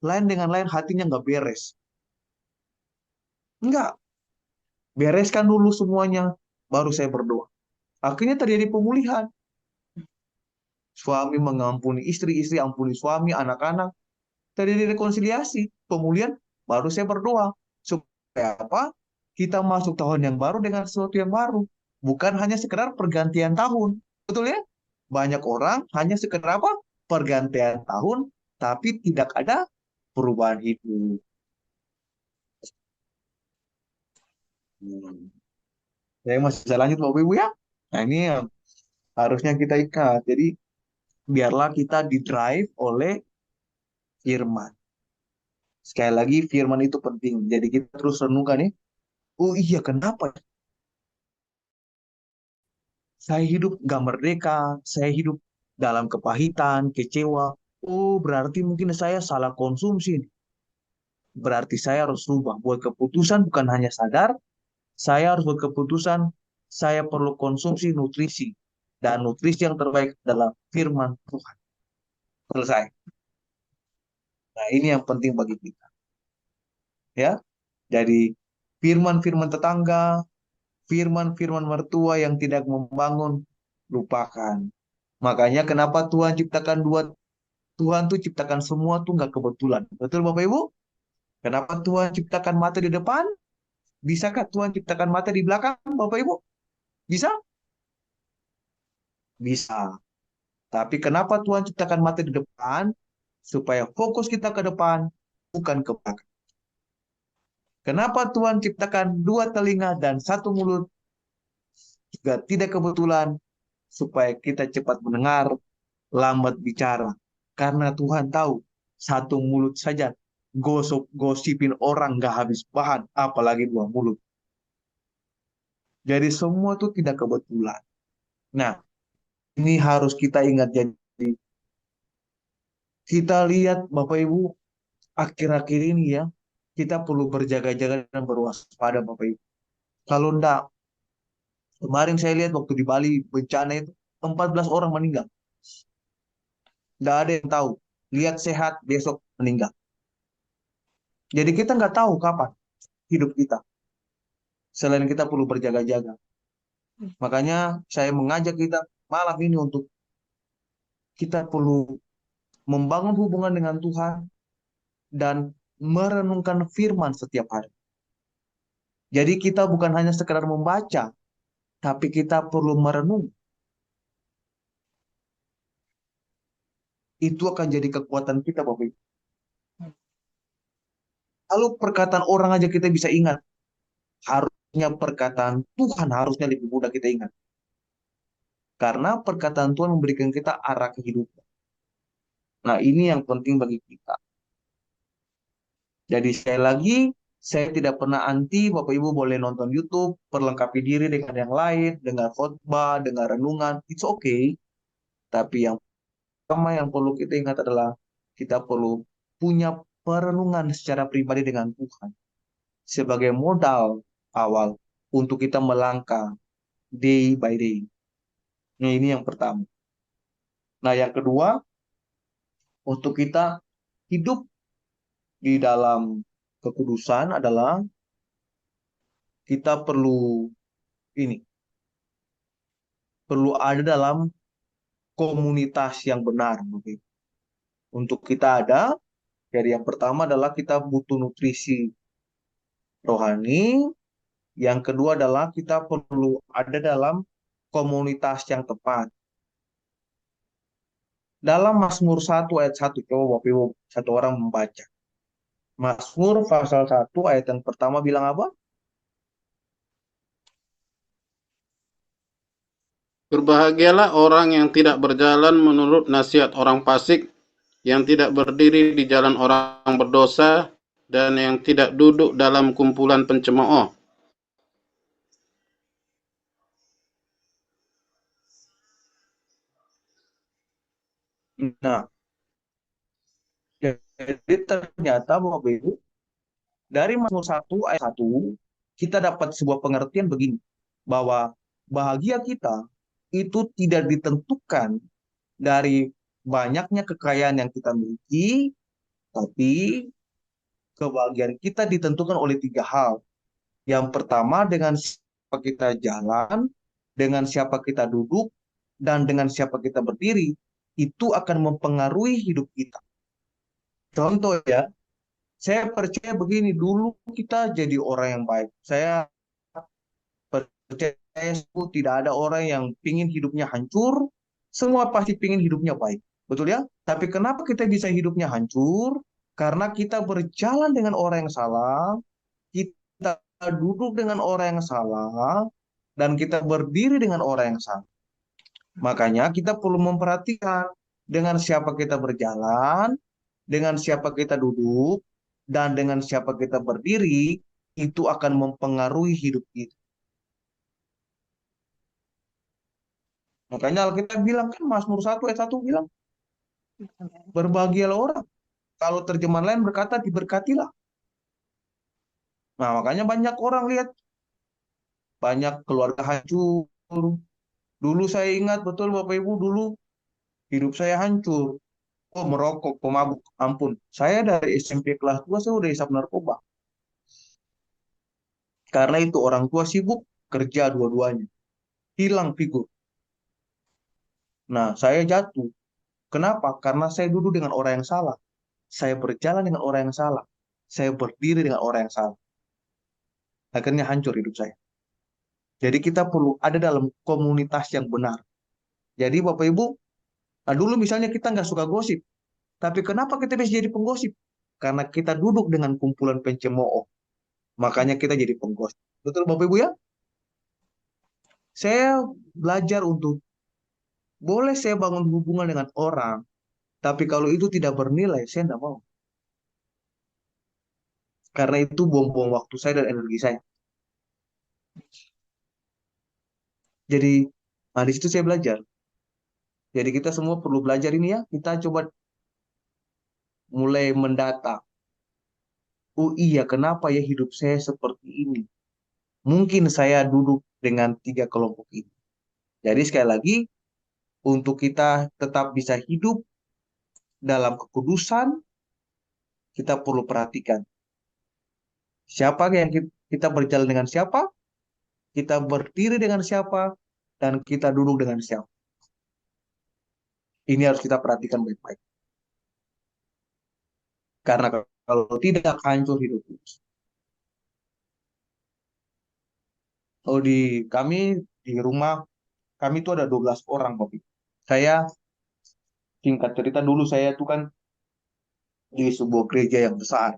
Lain dengan lain hatinya nggak beres. Enggak, bereskan dulu semuanya, baru saya berdoa. Akhirnya terjadi pemulihan. Suami mengampuni istri, istri ampuni suami, anak-anak. Terjadi rekonsiliasi, pemulihan, baru saya berdoa. Supaya apa? Kita masuk tahun yang baru dengan sesuatu yang baru. Bukan hanya sekedar pergantian tahun. Betul ya? Banyak orang hanya sekedar apa? Pergantian tahun, tapi tidak ada perubahan hidup. Saya masih bisa lanjut Bapak Ibu ya. Nah ini yang harusnya kita ikat. Jadi biarlah kita didrive oleh firman. Sekali lagi firman itu penting. Jadi kita terus renungkan nih. Oh iya, kenapa saya hidup gak merdeka? Saya hidup dalam kepahitan, kecewa. Oh, berarti mungkin saya salah konsumsi nih. Berarti saya harus rubah. Buat keputusan bukan hanya sadar, saya harus buat keputusan, saya perlu konsumsi nutrisi. Dan nutrisi yang terbaik adalah firman Tuhan. Selesai. Nah, ini yang penting bagi kita. Ya, jadi firman-firman tetangga, firman-firman mertua yang tidak membangun, lupakan. Makanya kenapa Tuhan ciptakan dua, Tuhan tuh ciptakan semua tuh nggak kebetulan. Betul Bapak Ibu? Kenapa Tuhan ciptakan mata di depan? Bisakah Tuhan ciptakan mata di belakang, Bapak Ibu? Bisa? Bisa. Tapi kenapa Tuhan ciptakan mata di depan? Supaya fokus kita ke depan, bukan ke belakang. Kenapa Tuhan ciptakan 2 telinga dan 1 mulut? Juga tidak kebetulan, supaya kita cepat mendengar, lambat bicara. Karena Tuhan tahu, 1 mulut saja gosipin orang nggak habis bahan, apalagi 2 mulut. Jadi semua itu tidak kebetulan. Nah, ini harus kita ingat. Jadi kita lihat Bapak Ibu, akhir-akhir ini ya, kita perlu berjaga-jaga dan berwaspada Bapak Ibu. Kalau enggak, kemarin saya lihat waktu di Bali bencana itu 14 orang meninggal. Enggak ada yang tahu. Lihat sehat, besok meninggal. Jadi kita nggak tahu kapan hidup kita. Selain kita perlu berjaga-jaga. Makanya saya mengajak kita, malam ini untuk kita perlu membangun hubungan dengan Tuhan dan merenungkan firman setiap hari. Jadi kita bukan hanya sekedar membaca, tapi kita perlu merenung. Itu akan jadi kekuatan kita, Bapak Ibu. Kalau perkataan orang aja kita bisa ingat, harusnya perkataan Tuhan harusnya lebih mudah kita ingat. Karena perkataan Tuhan memberikan kita arah kehidupan. Nah, ini yang penting bagi kita. Jadi sekali lagi, saya tidak pernah anti Bapak Ibu boleh nonton YouTube, perlengkapi diri dengan yang lain, dengar khotbah, dengar renungan, it's okay. Tapi yang pertama yang perlu kita ingat adalah kita perlu punya perenungan secara pribadi dengan Tuhan sebagai modal awal untuk kita melangkah day by day. Nah, ini yang pertama. Nah, yang kedua, untuk kita hidup di dalam kekudusan adalah kita perlu ada dalam komunitas yang benar. Untuk kita ada, jadi yang pertama adalah kita butuh nutrisi rohani, yang kedua adalah kita perlu ada dalam komunitas yang tepat. Dalam Mazmur 1 ayat 1, coba Bapak Ibu satu orang membaca. Mazmur pasal 1 ayat yang pertama bilang apa? Berbahagialah orang yang tidak berjalan menurut nasihat orang fasik, yang tidak berdiri di jalan orang berdosa, dan yang tidak duduk dalam kumpulan pencemooh. Nah, jadi ternyata Bapak Ibu, dari Mazmur 1 ayat 1, kita dapat sebuah pengertian begini, bahwa bahagia kita itu tidak ditentukan dari banyaknya kekayaan yang kita miliki, tapi kebahagiaan kita ditentukan oleh 3 hal. Yang pertama, dengan siapa kita jalan, dengan siapa kita duduk, dan dengan siapa kita berdiri, itu akan mempengaruhi hidup kita. Contoh ya, saya percaya begini, dulu kita jadi orang yang baik. Saya percaya tidak ada orang yang pingin hidupnya hancur, semua pasti pingin hidupnya baik. Betul ya? Tapi kenapa kita bisa hidupnya hancur? Karena kita berjalan dengan orang yang salah, kita duduk dengan orang yang salah, dan kita berdiri dengan orang yang salah. Makanya kita perlu memperhatikan dengan siapa kita berjalan, dengan siapa kita duduk, dan dengan siapa kita berdiri, itu akan mempengaruhi hidup kita. Makanya Alkitab bilang kan, Mazmur 1 ayat 1 bilang, berbahagialah orang. Kalau terjemahan lain berkata, diberkatilah. Nah, makanya banyak orang lihat, banyak keluarga hancur. Dulu saya ingat betul Bapak Ibu, dulu hidup saya hancur. Oh, merokok, pemabuk, ampun. Saya dari SMP kelas 2, saya udah hisap narkoba. Karena itu orang tua sibuk, kerja dua-duanya. Hilang figur. Nah, saya jatuh. Kenapa? Karena saya duduk dengan orang yang salah. Saya berjalan dengan orang yang salah. Saya berdiri dengan orang yang salah. Akhirnya hancur hidup saya. Jadi kita perlu ada dalam komunitas yang benar. Jadi Bapak Ibu, nah dulu misalnya kita nggak suka gosip. Tapi kenapa kita bisa jadi penggosip? Karena kita duduk dengan kumpulan pencemooh. Makanya kita jadi penggosip. Betul Bapak Ibu ya? Saya belajar untuk, boleh saya bangun hubungan dengan orang, tapi kalau itu tidak bernilai, saya tidak mau. Karena itu buang-buang waktu saya dan energi saya. Jadi, nah di situ saya belajar. Jadi kita semua perlu belajar ini ya. Kita coba mulai mendata. Oh iya, kenapa ya hidup saya seperti ini? Mungkin saya duduk dengan 3 kelompok ini. Jadi sekali lagi, untuk kita tetap bisa hidup dalam kekudusan, kita perlu perhatikan. Siapa yang kita berjalan dengan siapa, kita berdiri dengan siapa, dan kita duduk dengan siapa. Ini harus kita perhatikan baik-baik. Karena kalau tidak hancur hidup. Kalau di kami di rumah kami itu ada 12 orang, Bapak. Saya singkat cerita dulu saya itu kan di sebuah gereja yang besar,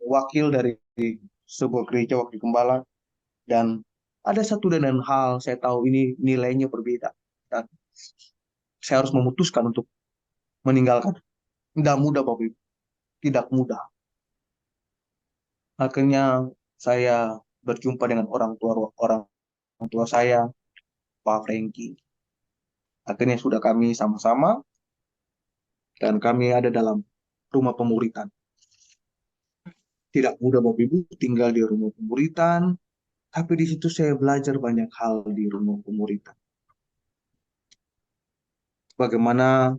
wakil dari sebuah gereja, wakil gembala, dan ada satu dan lain hal saya tahu ini nilainya berbeda dan saya harus memutuskan untuk meninggalkan. Tidak mudah, Bapak Ibu, tidak mudah. Akhirnya saya berjumpa dengan orang tua saya, Pak Franky. Akhirnya sudah kami sama-sama dan kami ada dalam rumah pemuritan. Tidak mudah, Bapak Ibu, tinggal di rumah pemuritan, tapi di situ saya belajar banyak hal di rumah pemuritan. Bagaimana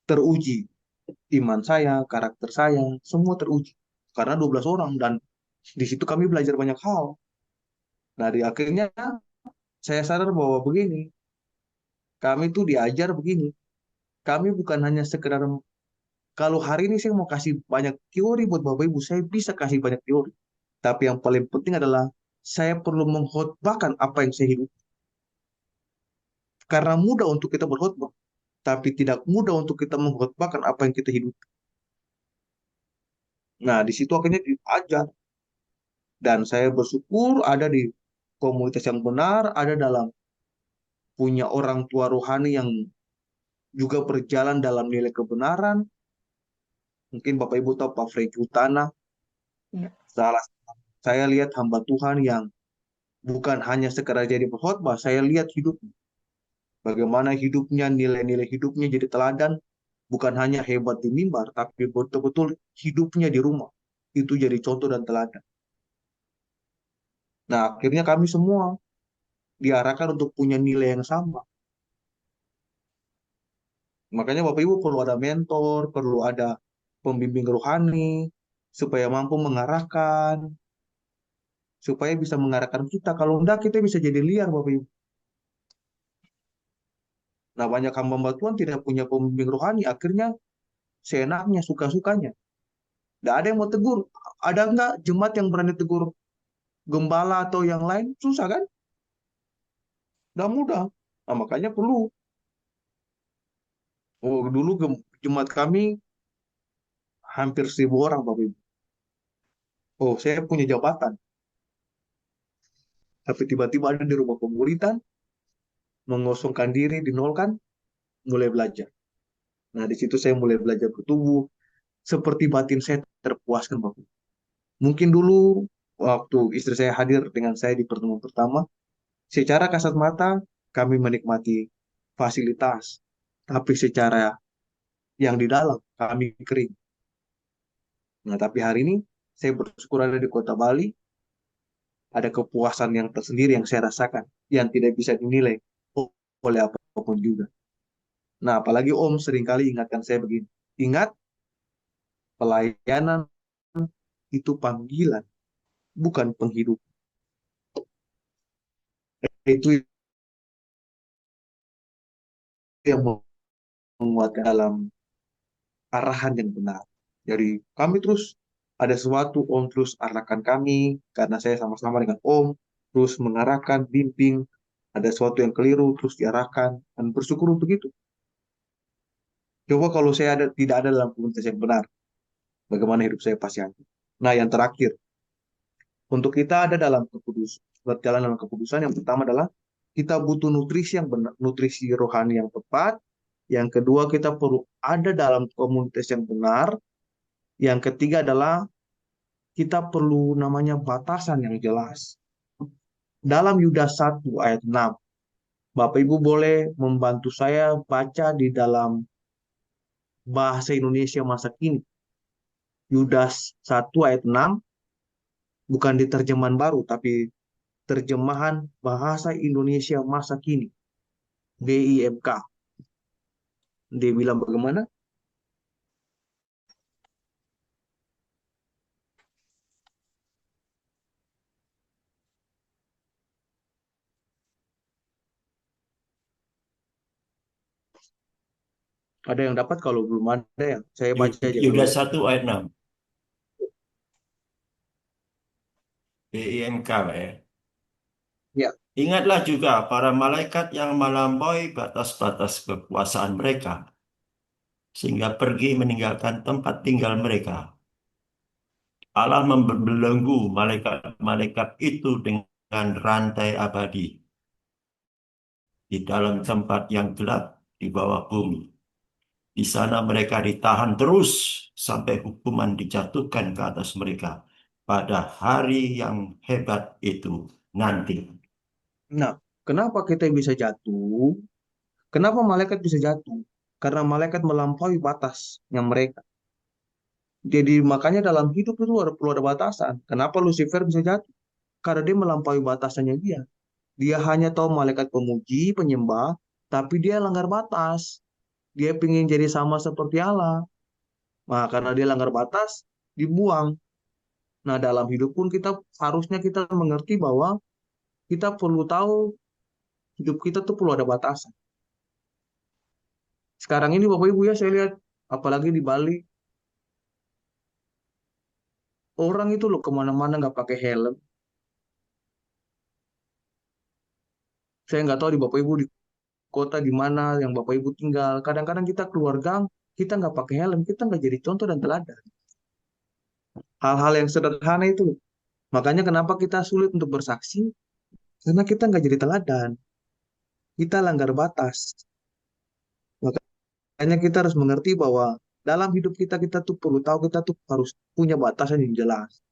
teruji iman saya, karakter saya, semua teruji. Karena 12 orang dan di situ kami belajar banyak hal. Nah, di akhirnya saya sadar bahwa begini, kami tuh diajar begini. Kami bukan hanya sekedar, kalau hari ini saya mau kasih banyak teori buat Bapak Ibu, saya bisa kasih banyak teori. Tapi yang paling penting adalah saya perlu mengkhotbahkan apa yang saya hidup. Karena mudah untuk kita berkhotbah, tapi tidak mudah untuk kita mengkhotbahkan apa yang kita hidup. Nah, di situ akhirnya diajar. Dan saya bersyukur ada di komunitas yang benar, ada dalam punya orang tua rohani yang juga berjalan dalam nilai kebenaran. Mungkin Bapak Ibu tahu Pak Franky Utana, Ya. salah saya lihat hamba Tuhan yang bukan hanya sekedar jadi pengkhotbah, saya lihat hidupnya. Bagaimana hidupnya, nilai-nilai hidupnya jadi teladan, bukan hanya hebat di mimbar, tapi betul-betul hidupnya di rumah. Itu jadi contoh dan teladan. Nah, akhirnya kami semua diarahkan untuk punya nilai yang sama. Makanya Bapak Ibu perlu ada mentor, perlu ada pembimbing rohani, supaya mampu mengarahkan, supaya bisa mengarahkan kita. Kalau enggak, kita bisa jadi liar, Bapak Ibu. Nah, banyak hamba Tuhan tidak punya pembimbing rohani, akhirnya seenaknya, suka-sukanya. Tidak ada yang mau tegur. Ada enggak jemaat yang berani tegur gembala atau yang lain? Susah kan? Tidak mudah. Nah, makanya perlu. Oh, dulu jemaat kami hampir 1.000 orang, Bapak Ibu. Oh, saya punya jabatan. Tapi tiba-tiba ada di rumah pemuritan, mengosongkan diri, dinolkan, mulai belajar. Nah, di situ saya mulai belajar bertumbuh. Seperti batin saya terpuaskan, Bapak. Mungkin dulu, waktu istri saya hadir dengan saya di pertemuan pertama, secara kasat mata, kami menikmati fasilitas. Tapi secara yang di dalam, kami kering. Nah, tapi hari ini, saya bersyukur ada di kota Bali, ada kepuasan yang tersendiri yang saya rasakan, yang tidak bisa dinilai oleh apapun juga. Nah, apalagi Om seringkali ingatkan saya begini, ingat, pelayanan itu panggilan, bukan penghidupan. Itu yang menguatkan dalam arahan yang benar. Jadi kami terus ada sesuatu Om terus arahkan kami, karena saya sama-sama dengan Om, terus mengarahkan, bimbing, ada sesuatu yang keliru, terus diarahkan, dan bersyukur untuk itu. Coba kalau saya tidak ada dalam komunitas yang benar, bagaimana hidup saya pasti hancur. Nah, yang terakhir, untuk kita ada dalam kekudus, berjalan dalam kekudusan, yang pertama adalah kita butuh nutrisi yang benar, nutrisi rohani yang tepat. Yang kedua, kita perlu ada dalam komunitas yang benar. Yang ketiga adalah kita perlu namanya batasan yang jelas. Dalam Yudas 1 ayat 6, Bapak Ibu boleh membantu saya baca di dalam bahasa Indonesia masa kini. Yudas 1 ayat 6, bukan di terjemahan baru, tapi terjemahan bahasa Indonesia masa kini, BIMK. Dia bilang bagaimana? Ada yang dapat? Kalau belum ada ya, saya baca aja kalau Yudas ada. 1 ayat 6. BIMK, Pak ya. Ya, Ingatlah juga para malaikat yang melampaui batas-batas kekuasaan mereka, sehingga pergi meninggalkan tempat tinggal mereka. Allah membelenggu malaikat-malaikat itu dengan rantai abadi di dalam tempat yang gelap di bawah bumi. Di sana mereka ditahan terus sampai hukuman dijatuhkan ke atas mereka pada hari yang hebat itu nanti. nah, kenapa kita bisa jatuh? Kenapa malaikat bisa jatuh? Karena malaikat melampaui batasnya mereka. Jadi makanya dalam hidup itu perlu ada batasan. Kenapa Lucifer bisa jatuh? Karena dia melampaui batasannya dia. Dia hanya tahu malaikat pemuji, penyembah, tapi dia langgar batas. Dia ingin jadi sama seperti Allah. Nah, karena dia langgar batas, dibuang. Nah, dalam hidup pun harusnya kita mengerti bahwa kita perlu tahu hidup kita tuh perlu ada batasan. Sekarang ini Bapak Ibu ya, saya lihat apalagi di Bali, orang itu loh kemana-mana nggak pakai helm. Saya nggak tahu di Bapak Ibu di kota di mana yang Bapak Ibu tinggal. Kadang-kadang kita keluar gang, kita nggak pakai helm, kita nggak jadi contoh dan teladan. Hal-hal yang sederhana itu loh. Makanya kenapa kita sulit untuk bersaksi? Karena kita nggak jadi teladan. Kita langgar batas. Makanya kita harus mengerti bahwa dalam hidup kita tuh perlu tahu kita tuh harus punya batasan yang jelas.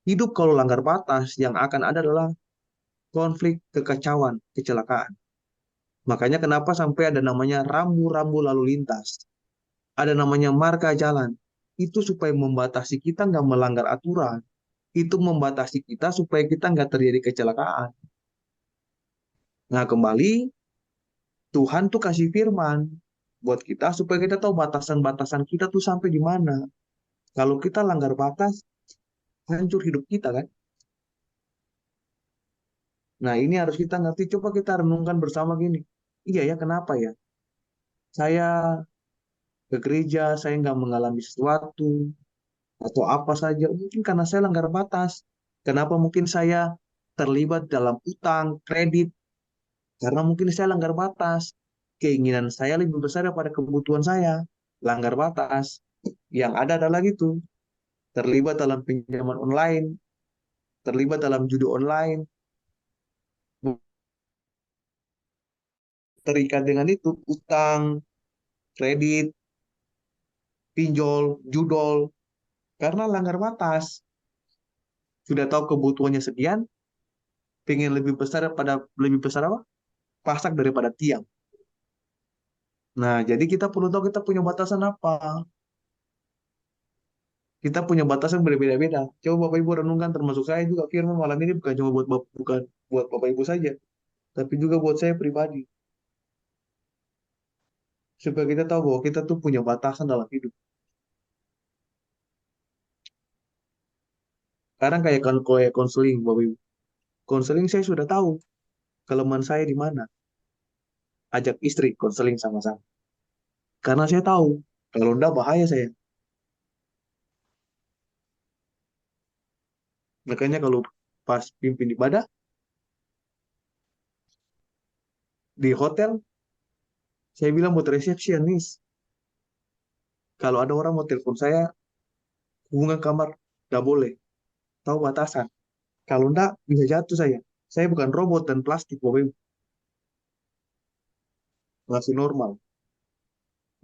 Hidup kalau langgar batas, yang akan ada adalah konflik, kekacauan, kecelakaan. Makanya kenapa sampai ada namanya rambu-rambu lalu lintas. Ada namanya marka jalan. Itu supaya membatasi kita nggak melanggar aturan. Itu membatasi kita supaya kita nggak terjadi kecelakaan. Nah, kembali Tuhan tuh kasih firman buat kita supaya kita tahu batasan-batasan kita tuh sampai di mana. Kalau kita langgar batas, hancur hidup kita kan. Nah, ini harus kita ngerti. Coba kita renungkan bersama gini. Iya ya, kenapa ya? Saya ke gereja, saya nggak mengalami sesuatu, atau apa saja. Mungkin karena saya langgar batas. Kenapa mungkin saya terlibat dalam utang, kredit, karena mungkin saya langgar batas. Keinginan saya lebih besar daripada kebutuhan saya. Langgar batas. Yang ada adalah gitu. Terlibat dalam pinjaman online, terlibat dalam judi online, terikat dengan itu, utang, kredit, pinjol, judol, karena langgar batas. Sudah tahu kebutuhannya sekian, pengen lebih besar apa? Pasak daripada tiang. Nah, jadi kita perlu tahu kita punya batasan apa. Kita punya batasan berbeda-beda. Coba Bapak Ibu renungkan, termasuk saya juga firman malam ini bukan cuma bukan buat Bapak Ibu saja, tapi juga buat saya pribadi. Supaya kita tahu bahwa kita tuh punya batasan dalam hidup. Sekarang kayak konseling, Bapak Ibu. Konseling saya sudah tahu kelemahan saya di mana. Ajak istri konseling sama-sama. Karena saya tahu kalau enggak bahaya saya. Makanya kalau pas pimpin ibadah di hotel, saya bilang buat resepsionis, kalau ada orang mau telepon saya, hubungan kamar, nggak boleh. Tahu batasan. Kalau enggak, bisa jatuh saya. Saya bukan robot dan plastik, Bapak Ibu. Masih normal.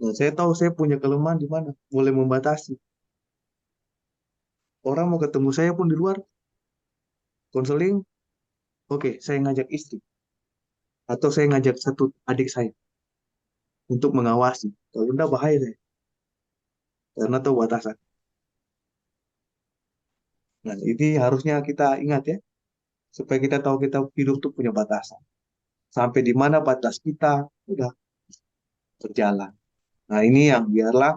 Nah, saya tahu saya punya kelemahan di mana. Boleh membatasi. Orang mau ketemu saya pun di luar, konseling, oke, saya ngajak istri. Atau saya ngajak satu adik saya untuk mengawasi. Kalau enggak, bahaya saya. Karena tahu batasan. Nah, ini harusnya kita ingat ya. Supaya kita tahu kita hidup tuh punya batasan. Sampai di mana batas kita, udah berjalan. Nah, ini yang biarlah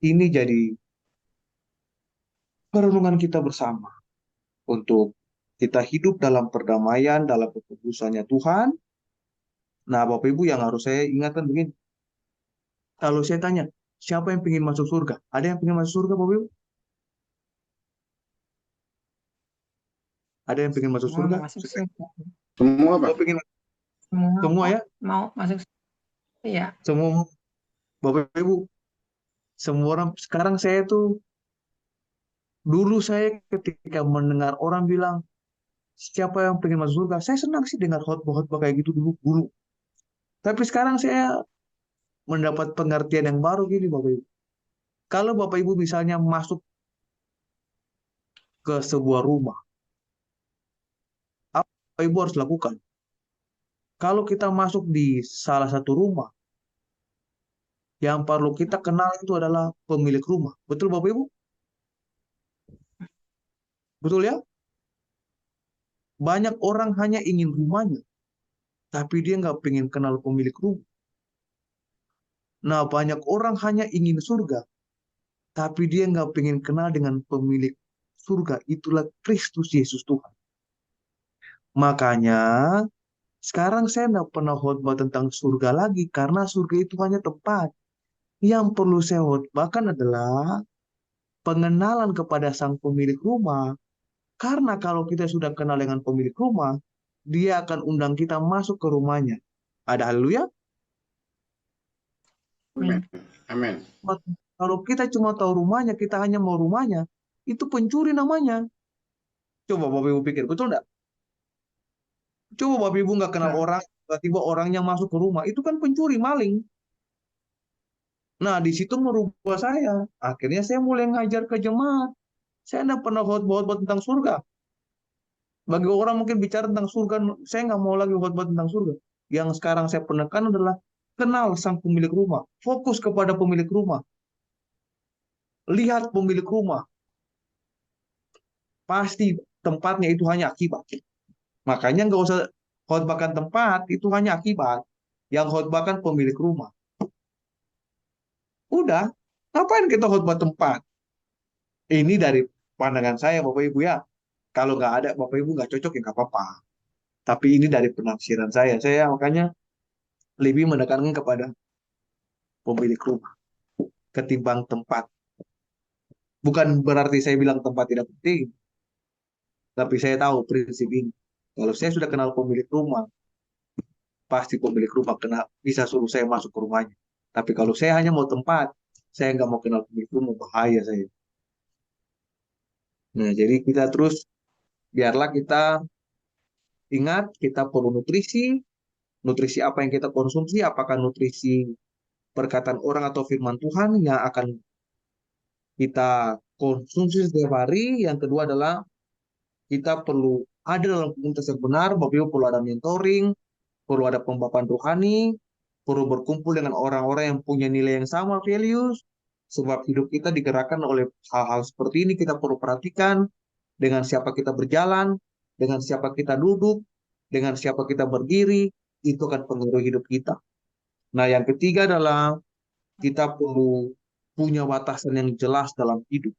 ini jadi perenungan kita bersama untuk kita hidup dalam perdamaian, dalam kekudusannya Tuhan. Nah, Bapak Ibu yang harus saya ingatkan begini, Kalau saya tanya, siapa yang ingin masuk surga? Ada yang ingin masuk surga, Bapak Ibu? Ada yang ingin masuk Semua surga? mau masuk surga. Semua, Pak. Oh, ingin Semua semua ya? mau masuk surga. Iya. Semua, Bapak Ibu, semua orang. Sekarang saya tuh, dulu saya ketika mendengar orang bilang, siapa yang pengen masuk surga? Saya senang sih dengar khotbah-khotbah kayak gitu dulu. Tapi sekarang saya mendapat pengertian yang baru gini, Bapak Ibu. Kalau Bapak Ibu misalnya masuk ke sebuah rumah, apa Bapak Ibu harus lakukan? Kalau kita masuk di salah satu rumah, yang perlu kita kenal itu adalah pemilik rumah. Betul Bapak Ibu? Betul ya? Banyak orang hanya ingin rumahnya, tapi dia nggak pengen kenal pemilik rumah. Nah, banyak orang hanya ingin surga, tapi dia nggak pengen kenal dengan pemilik surga. Itulah Kristus Yesus Tuhan. Makanya, sekarang saya nggak pernah khotbah tentang surga lagi, karena surga itu hanya tempat. Yang perlu saya khotbahkan adalah pengenalan kepada sang pemilik rumah. Karena kalau kita sudah kenal dengan pemilik rumah, dia akan undang kita masuk ke rumahnya. Ada haleluya? Amin. Amin. Kalau kita cuma tahu rumahnya, kita hanya mau rumahnya, itu pencuri namanya. Coba Bapak Ibu pikir, betul nggak? Coba Bapak Ibu nggak kenal Nah, orang, tiba-tiba orangnya masuk ke rumah, itu kan pencuri, maling. Nah, di situ merubah saya. Akhirnya saya mulai ngajar ke jemaat. Saya nggak pernah khotbah tentang surga. Bagi orang mungkin bicara tentang surga, saya nggak mau lagi khotbah tentang surga. Yang sekarang saya penekan adalah kenal sang pemilik rumah. Fokus kepada pemilik rumah. Lihat pemilik rumah. Pasti tempatnya itu hanya akibat. Makanya nggak usah khotbahkan tempat, itu hanya akibat. Yang khotbahkan pemilik rumah. Udah, ngapain kita khotbah tempat? Ini dari pandangan saya, Bapak Ibu ya. Kalau nggak ada, Bapak Ibu nggak cocok ya nggak apa-apa. Tapi ini dari penafsiran saya. Saya makanya lebih menekankan kepada pemilik rumah ketimbang tempat. Bukan berarti saya bilang tempat tidak penting, tapi saya tahu prinsip ini. Kalau saya sudah kenal pemilik rumah, pasti pemilik rumah kena bisa suruh saya masuk ke rumahnya. Tapi kalau saya hanya mau tempat, saya nggak mau kenal pemilik rumah, bahaya saya. Nah, jadi kita terus, biarlah kita ingat, kita perlu nutrisi. Nutrisi apa yang kita konsumsi, apakah nutrisi perkataan orang atau firman Tuhan yang akan kita konsumsi setiap hari. Yang kedua adalah kita perlu ada dalam komunitas yang benar, Bapak Ibu perlu ada mentoring, perlu ada pembapaan rohani, perlu berkumpul dengan orang-orang yang punya nilai yang sama, values, sebab hidup kita digerakkan oleh hal-hal seperti ini. Kita perlu perhatikan dengan siapa kita berjalan, dengan siapa kita duduk, dengan siapa kita berdiri, itu akan pengaruh hidup kita. Nah, yang ketiga adalah kita perlu punya batasan yang jelas dalam hidup.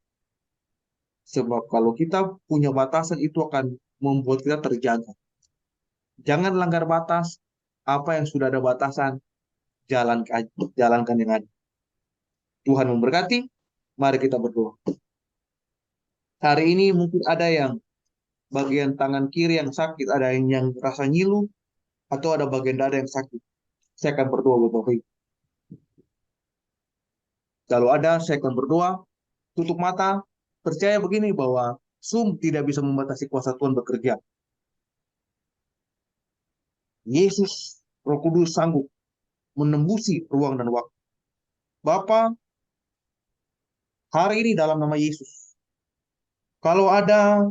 Sebab kalau kita punya batasan, itu akan membuat kita terjaga. Jangan langgar batas. Apa yang sudah ada batasan, jalankan yang ada. Tuhan memberkati. Mari kita berdoa. Hari ini mungkin ada yang bagian tangan kiri yang sakit, ada yang rasa nyilu, atau ada bagian dada yang sakit. Saya akan berdoa buat Bapak Ibu. Kalau ada, saya akan berdoa. Tutup mata. Percaya begini bahwa Zoom tidak bisa membatasi kuasa Tuhan bekerja. Yesus, Roh Kudus sanggup menembusi ruang dan waktu. Bapa, hari ini dalam nama Yesus, kalau ada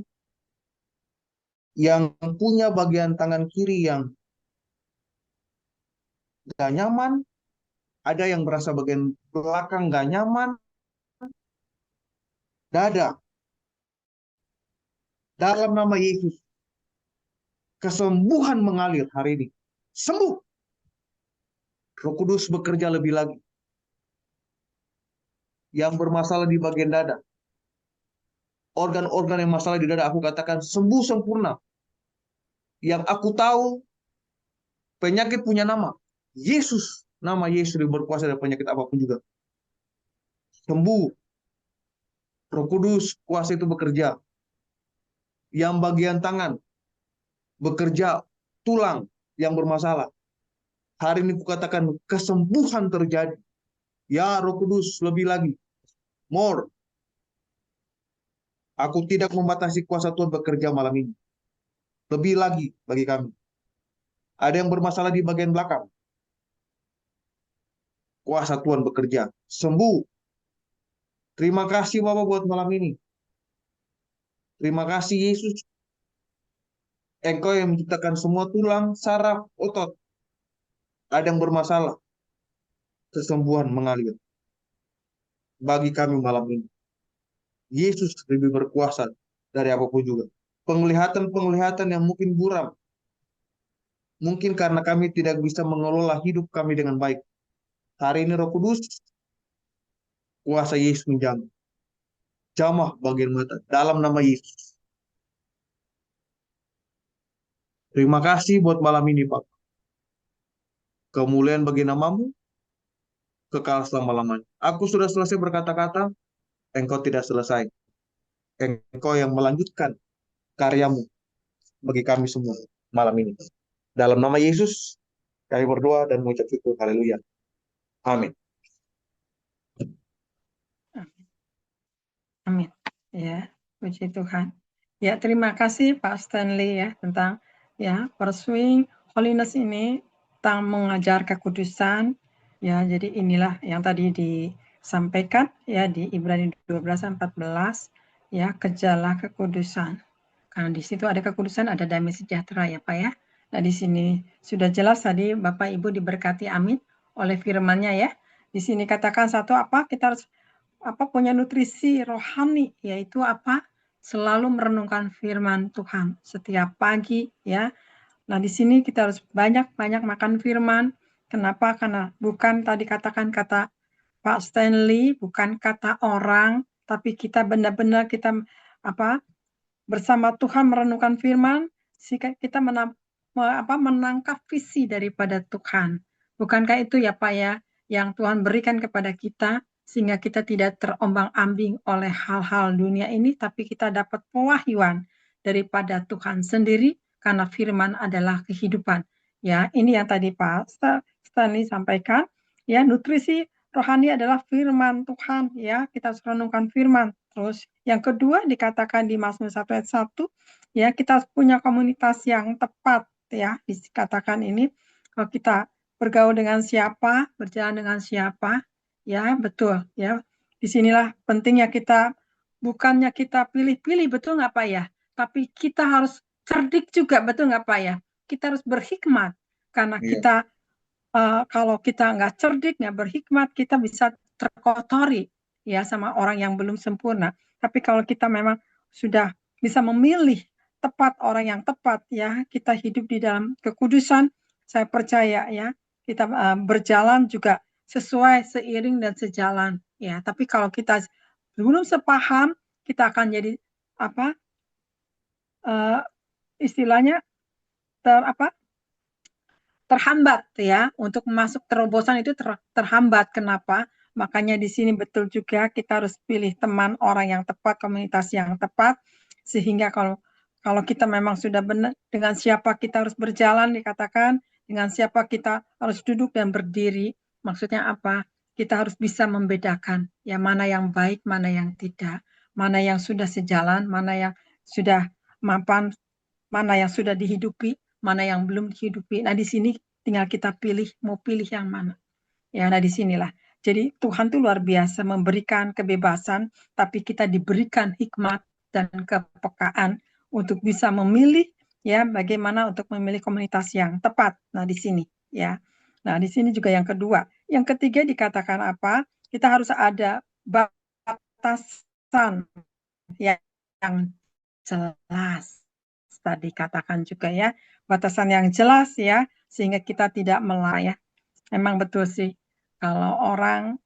yang punya bagian tangan kiri yang gak nyaman, ada yang merasa bagian belakang gak nyaman, dada, dalam nama Yesus, kesembuhan mengalir hari ini. Sembuh. Roh Kudus bekerja lebih lagi. Yang bermasalah di bagian dada, organ-organ yang masalah di dada, aku katakan sembuh sempurna. Yang aku tahu, penyakit punya nama. Yesus nama Yesus lebih berkuasa dari penyakit apapun juga. Sembuh. Roh Kudus kuasa itu bekerja. Yang bagian tangan bekerja, tulang yang bermasalah. Hari ini kukatakan kesembuhan terjadi. Ya Roh Kudus, lebih lagi. More. Aku tidak membatasi kuasa Tuhan bekerja malam ini. Lebih lagi bagi kami. Ada yang bermasalah di bagian belakang. Kuasa Tuhan bekerja. Sembuh. Terima kasih Bapak buat malam ini. Terima kasih Yesus. Engkau yang menciptakan semua tulang, saraf, otot. Ada yang bermasalah. Kesembuhan mengalir. Bagi kami malam ini. Yesus lebih berkuasa dari apapun juga. Penglihatan-penglihatan yang mungkin buram. Mungkin karena kami tidak bisa mengelola hidup kami dengan baik. Hari ini Roh Kudus, kuasa Yesus menjamah. Jamah bagian mata dalam nama Yesus. Terima kasih buat malam ini, Pak. Kemuliaan bagi namamu, kekal selama-lamanya. Aku sudah selesai berkata-kata, engkau tidak selesai. Engkau yang melanjutkan karyamu bagi kami semua malam ini. Dalam nama Yesus, kami berdoa dan mengucap syukur. Haleluya. Amin. Amin. Ya, puji Tuhan. Ya, terima kasih Pak Stanley ya tentang ya pursuing holiness ini tentang mengajar kekudusan. Ya, jadi inilah yang tadi disampaikan ya di Ibrani 12:14 ya, kejarlah kekudusan. Karena di situ ada kekudusan, ada damai sejahtera ya Pak ya. Nah, di sini sudah jelas tadi Bapak Ibu diberkati amin oleh firman-Nya ya. Di sini katakan satu apa? Kita harus punya nutrisi rohani, yaitu apa? Selalu merenungkan firman Tuhan setiap pagi ya. Nah, di sini kita harus banyak-banyak makan firman. Kenapa? Karena bukan tadi katakan kata Pak Stanley, bukan kata orang, tapi kita benar-benar kita bersama Tuhan merenungkan firman, sehingga kita menangkap visi daripada Tuhan. Bukankah itu ya Pak ya, yang Tuhan berikan kepada kita, sehingga kita tidak terombang-ambing oleh hal-hal dunia ini, tapi kita dapat pewahyuan daripada Tuhan sendiri, karena firman adalah kehidupan. Ya, ini yang tadi Pak Stanley sampaikan, ya nutrisi rohani adalah firman Tuhan, ya kita harus renungkan firman. Terus yang kedua dikatakan di Mazmur 1 ayat 1, ya kita punya komunitas yang tepat, ya dikatakan ini kalau kita bergaul dengan siapa, berjalan dengan siapa, ya betul, ya disinilah pentingnya kita bukannya kita pilih-pilih, betul nggak Pak ya? Tapi kita harus cerdik juga, betul nggak Pak ya? Kita harus berhikmat karena kita kalau kita nggak cerdik, nggak berhikmat, kita bisa terkotori ya sama orang yang belum sempurna. Tapi kalau kita memang sudah bisa memilih tepat orang yang tepat ya, kita hidup di dalam kekudusan, saya percaya ya, kita berjalan juga sesuai, seiring dan sejalan ya. Tapi kalau kita belum sepaham, kita akan jadi istilahnya terhambat ya, untuk masuk terobosan itu terhambat. Kenapa? Makanya di sini betul juga kita harus pilih teman, orang yang tepat, komunitas yang tepat, sehingga kalau kita memang sudah benar dengan siapa kita harus berjalan, dikatakan dengan siapa kita harus duduk dan berdiri. Maksudnya apa? Kita harus bisa membedakan ya mana yang baik, mana yang tidak, mana yang sudah sejalan, mana yang sudah mapan, mana yang sudah dihidupi, mana yang belum dihidupi. Nah, di sini tinggal kita pilih, mau pilih yang mana. Ya, nah di sinilah. Jadi Tuhan itu luar biasa memberikan kebebasan, tapi kita diberikan hikmat dan kepekaan untuk bisa memilih ya bagaimana untuk memilih komunitas yang tepat. Nah, di sini ya. Nah, di sini juga yang kedua. Yang ketiga dikatakan apa? Kita harus ada batasan yang jelas. Tadi katakan juga ya, batasan yang jelas ya, sehingga kita tidak melayah. Memang betul sih, kalau orang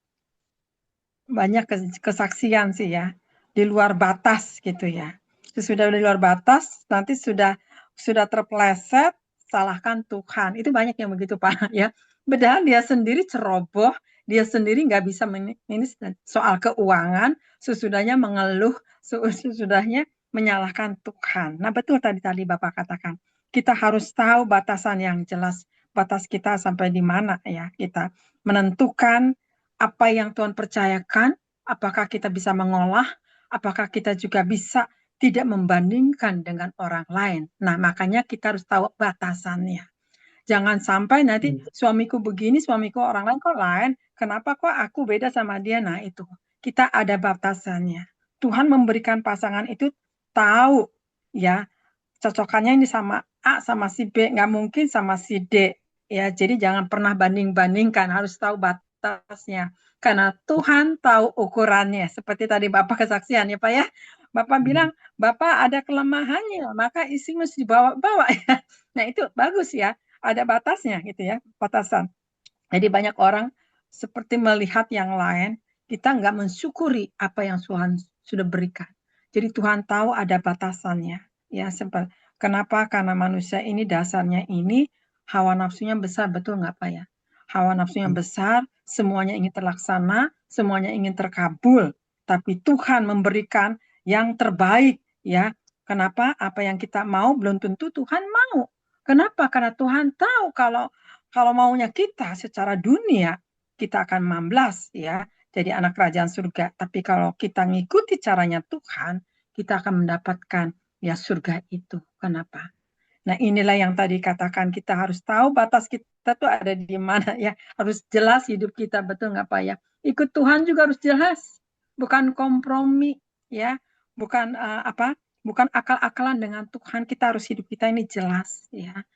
banyak kesaksian sih ya, di luar batas gitu ya. Sudah di luar batas, nanti sudah terpeleset, salahkan Tuhan. Itu banyak yang begitu Pak ya. Padahal dia sendiri ceroboh, dia sendiri nggak bisa soal keuangan, sesudahnya mengeluh, sesudahnya menyalahkan Tuhan. Nah betul tadi Bapak katakan, kita harus tahu batasan yang jelas, batas kita sampai di mana ya, kita menentukan apa yang Tuhan percayakan, apakah kita bisa mengolah, apakah kita juga bisa tidak membandingkan dengan orang lain. Nah makanya kita harus tahu batasannya. Jangan sampai nanti suamiku begini, suamiku orang lain kok lain. Kenapa kok aku beda sama dia? Nah itu, kita ada batasannya. Tuhan memberikan pasangan itu tahu ya, cocokannya ini sama A sama si B, nggak mungkin sama si D. Ya, jadi jangan pernah banding-bandingkan, harus tahu batasnya. Karena Tuhan tahu ukurannya. Seperti tadi Bapak kesaksian ya Pak ya. Bapak bilang, Bapak ada kelemahannya, maka isi mesti dibawa-bawa ya. Nah itu bagus ya, ada batasnya gitu ya, batasan. Jadi banyak orang seperti melihat yang lain, kita nggak mensyukuri apa yang Tuhan sudah berikan. Jadi Tuhan tahu ada batasannya. Ya, seperti kenapa? Karena manusia ini dasarnya ini hawa nafsunya besar, betul nggak Pak ya? Hawa nafsunya besar, semuanya ingin terlaksana, semuanya ingin terkabul. Tapi Tuhan memberikan yang terbaik, ya. Kenapa? Apa yang kita mau belum tentu Tuhan mau. Kenapa? Karena Tuhan tahu kalau maunya kita secara dunia, kita akan mamblas ya, jadi anak kerajaan surga. Tapi kalau kita ngikuti caranya Tuhan, kita akan mendapatkan ya surga itu. Kenapa? Nah inilah yang tadi katakan, kita harus tahu batas kita tuh ada di mana ya. Harus jelas hidup kita, betul nggak Pak ya? Ikut Tuhan juga harus jelas, bukan kompromi ya, bukan bukan akal-akalan dengan Tuhan. Kita harus hidup kita ini jelas ya.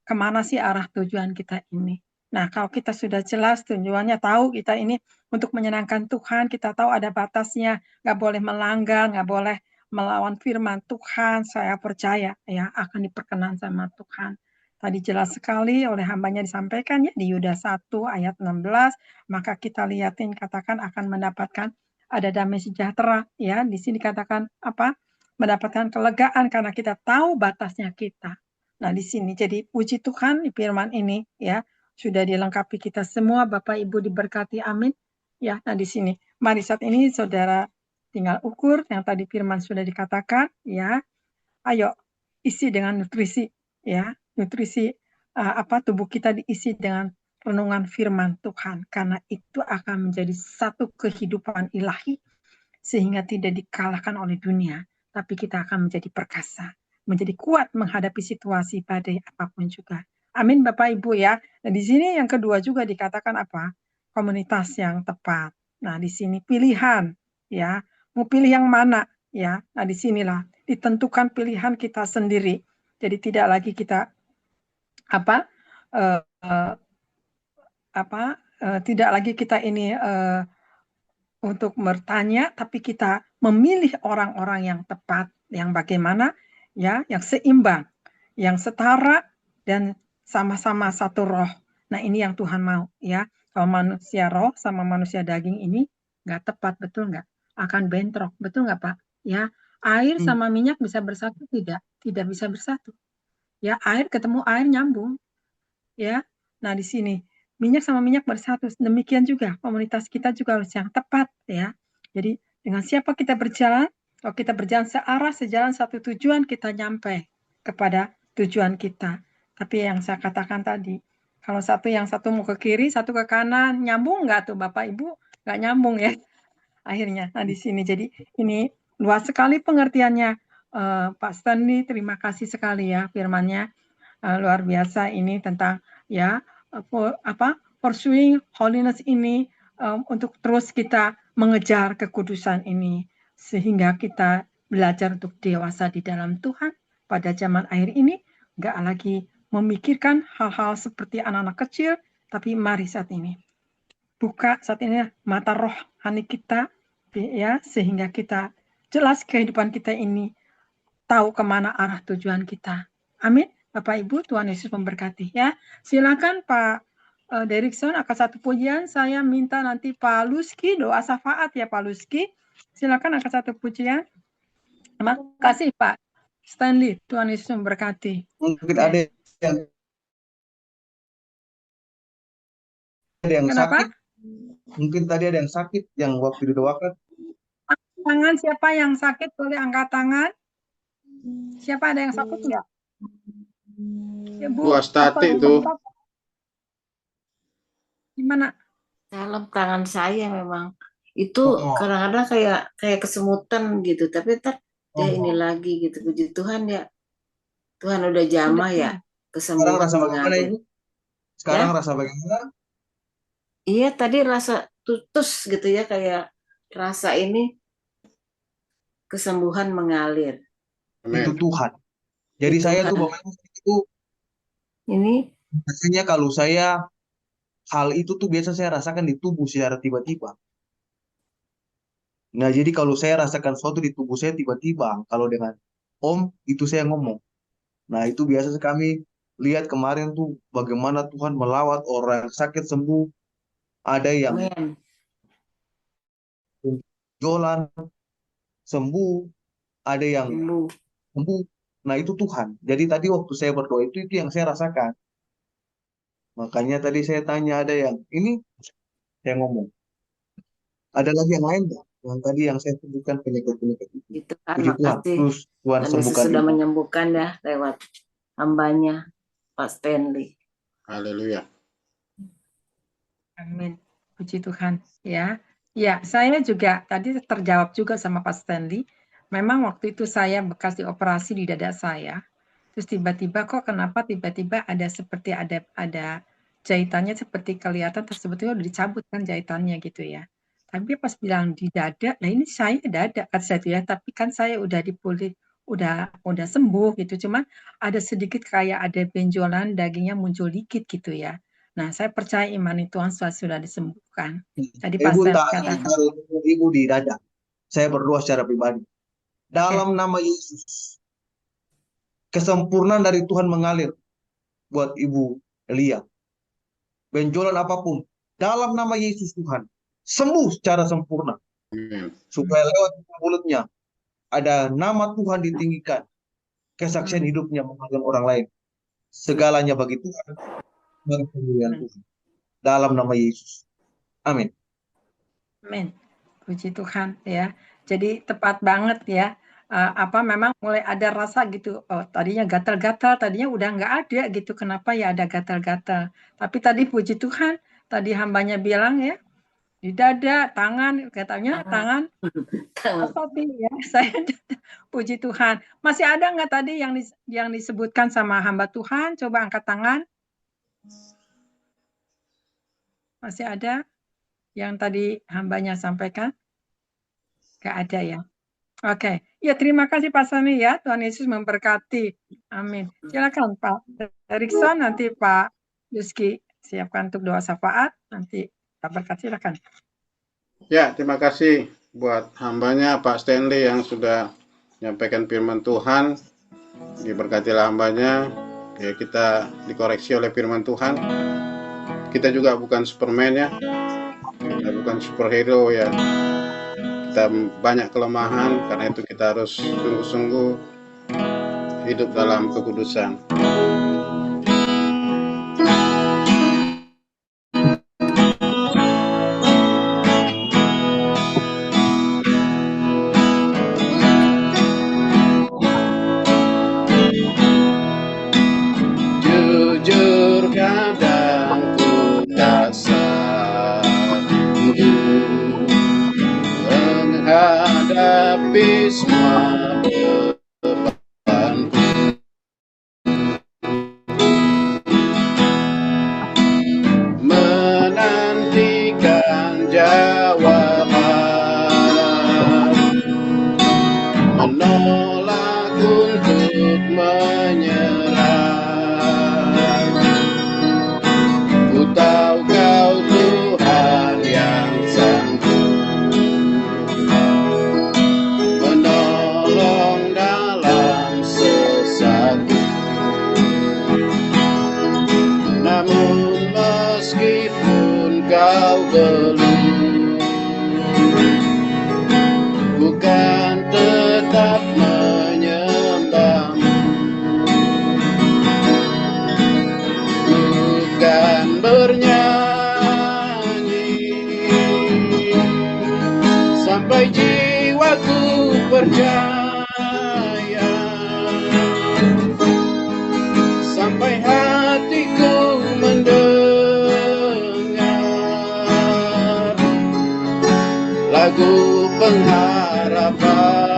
Kemana sih arah tujuan kita ini? Nah, kalau kita sudah jelas tujuannya, tahu kita ini untuk menyenangkan Tuhan, kita tahu ada batasnya, nggak boleh melanggar, nggak boleh melawan firman Tuhan, saya percaya ya akan diperkenan sama Tuhan. Tadi jelas sekali oleh hambanya disampaikan ya di Yudas 1 ayat 16, maka kita lihatin katakan akan mendapatkan ada damai sejahtera ya. Di sini katakan apa? Mendapatkan kelegaan karena kita tahu batasnya kita. Nah, di sini jadi puji Tuhan di firman ini ya sudah dilengkapi kita semua, Bapak Ibu diberkati, amin. Ya, nah di sini mari saat ini saudara tinggal ukur yang tadi firman sudah dikatakan ya. Ayo isi dengan nutrisi ya, nutrisi tubuh kita diisi dengan renungan firman Tuhan karena itu akan menjadi satu kehidupan ilahi sehingga tidak dikalahkan oleh dunia, tapi kita akan menjadi perkasa, menjadi kuat menghadapi situasi badai apapun juga. Amin Bapak Ibu ya. Nah di sini yang kedua juga dikatakan apa? Komunitas yang tepat. Nah di sini pilihan ya. Mau pilih yang mana ya? Nah di sinilah ditentukan pilihan kita sendiri. Jadi tidak lagi kita tidak lagi kita ini untuk bertanya, tapi kita memilih orang-orang yang tepat, yang bagaimana, ya, yang seimbang, yang setara, dan sama-sama satu roh. Nah, ini yang Tuhan mau, ya. Kalau manusia roh sama manusia daging ini nggak tepat, betul nggak? Akan bentrok, betul nggak Pak? Ya, air sama minyak bisa bersatu tidak? Tidak bisa bersatu. Ya, air ketemu air nyambung, ya. Nah, di sini minyak sama minyak bersatu. Demikian juga komunitas kita juga harus yang tepat ya. Jadi dengan siapa kita berjalan, kalau kita berjalan searah, sejalan satu tujuan, kita nyampe kepada tujuan kita. Tapi yang saya katakan tadi, kalau yang satu mau ke kiri, satu ke kanan, nyambung nggak tuh Bapak Ibu? Nggak nyambung ya akhirnya. Nah di sini jadi ini luas sekali pengertiannya Pak Stanley. Terima kasih sekali ya firmannya luar biasa ini tentang ya pursuing holiness ini untuk terus kita mengejar kekudusan ini sehingga kita belajar untuk dewasa di dalam Tuhan pada zaman akhir ini, nggak lagi memikirkan hal-hal seperti anak-anak kecil, tapi mari saat ini buka saat ini mata rohani kita ya sehingga kita jelas kehidupan kita ini tahu kemana arah tujuan kita. Amin. Bapak Ibu, Tuhan Yesus memberkati ya. Silakan Pak Derikson akan satu pujian. Saya minta nanti Pak Luski doa syafaat ya Pak Luski. Silakan akan satu pujian. Terima kasih Pak Stanley. Tuhan Yesus memberkati. Mungkin ada yang ada yang Kenapa? sakit. Mungkin tadi ada yang sakit yang waktu didoakan. Tangan siapa yang sakit boleh angkat tangan. Siapa ada yang sakit enggak? Ya, Bu. Bu Astati Apa, itu. Bapak? Gimana? dalam tangan saya memang itu Oh, kadang-kadang kayak kesemutan gitu, tapi ntar dia ini oh. lagi gitu. Puji Tuhan ya, Tuhan udah Udah. jamah ya, Sekarang kesembuhan rasa bagaimana, mengalir. Ibu? Sekarang Ya, rasa bagaimana? iya tadi rasa tutus gitu ya, kayak rasa ini kesembuhan mengalir. Itu Amin. Tuhan. Jadi Itu saya tuh Tuhan. Bapak Ibu itu Ini biasanya kalau saya hal itu tuh biasa saya rasakan di tubuh secara tiba-tiba. Nah, jadi kalau saya rasakan sesuatu di tubuh saya tiba-tiba, kalau dengan Om itu saya ngomong. Nah, itu biasa kami lihat kemarin tuh bagaimana Tuhan melawat orang sakit sembuh, ada yang amin. jualan sembuh, ada yang Sembuh. sembuh. Nah, itu Tuhan. Jadi tadi waktu saya berdoa itu yang saya rasakan. Makanya tadi saya tanya ada yang ini saya ngomong. Ada lagi yang lain nggak? Yang tadi yang saya sebutkan penyakit-penyakit itu. Itu kan Puji Tuhan. makasih Terus Tuhan Tuhan Yesus sembuhkan sudah ibu. menyembuhkan ya lewat hambanya Pak Stanley. Haleluya. Amin. Puji Tuhan. Ya, saya juga tadi terjawab juga sama Pak Stanley. Memang waktu itu saya bekas dioperasi di dada saya. Terus tiba-tiba kok kenapa tiba-tiba ada seperti ada jahitannya seperti kelihatan sebetulnya udah dicabut kan jahitannya gitu ya. Tapi pas bilang di dada, nah ini saya dada kata saya itu ya, tapi kan saya udah dipulih, udah sembuh gitu. Cuman ada sedikit kayak ada benjolan dagingnya muncul dikit gitu ya. Nah, saya percaya iman Tuhan sudah disembuhkan. Tadi Ibu Pastor tak katakan, ibu di dada. Saya berdoa secara pribadi. Dalam nama Yesus, kesempurnaan dari Tuhan mengalir buat Ibu Elia. Benjolan apapun, dalam nama Yesus Tuhan, sembuh secara sempurna. Amin. Supaya lewat mulutnya, ada nama Tuhan ditinggikan. Kesaksian hidupnya mengajarkan orang lain. Segalanya bagi Tuhan. Bagi kemuliaan Tuhan. Dalam nama Yesus. Amin. amin. Puji Tuhan ya. Jadi tepat banget ya. Memang mulai ada rasa gitu. Oh, tadinya gatal-gatal, tadinya udah nggak ada gitu. Kenapa ya ada gatal-gatal? Tapi tadi puji Tuhan, tadi hambanya bilang ya, di dada, tangan, katanya tangan. Tapi ya, saya puji Tuhan. Masih ada nggak tadi yang disebutkan sama hamba Tuhan? Coba angkat tangan. Masih ada yang tadi hambanya sampaikan? Nggak ada ya. Oke, ya terima kasih Pak Sani ya. Tuhan Yesus memberkati. Amin. Silakan Pak Erikson, nanti Pak Yuski siapkan untuk doa syafaat. Nanti Pak berkat, silakan. Ya, terima kasih buat hambanya Pak Stanley yang sudah menyampaikan firman Tuhan. Diberkatilah hambanya. Ya, kita dikoreksi oleh firman Tuhan. Kita juga bukan Superman ya. Kita bukan superhero ya. Kita banyak kelemahan, karena itu kita harus sungguh-sungguh hidup dalam kekudusan. Jujur kadang ku tak sanggup menghadapi semua bebanku, menantikan jawaban, menolak untuk menyerah. Ku tahu Kau Tuhan yang sanggup menolong sampai jiwaku percaya, sampai hatiku mendengar lagu pengharapan.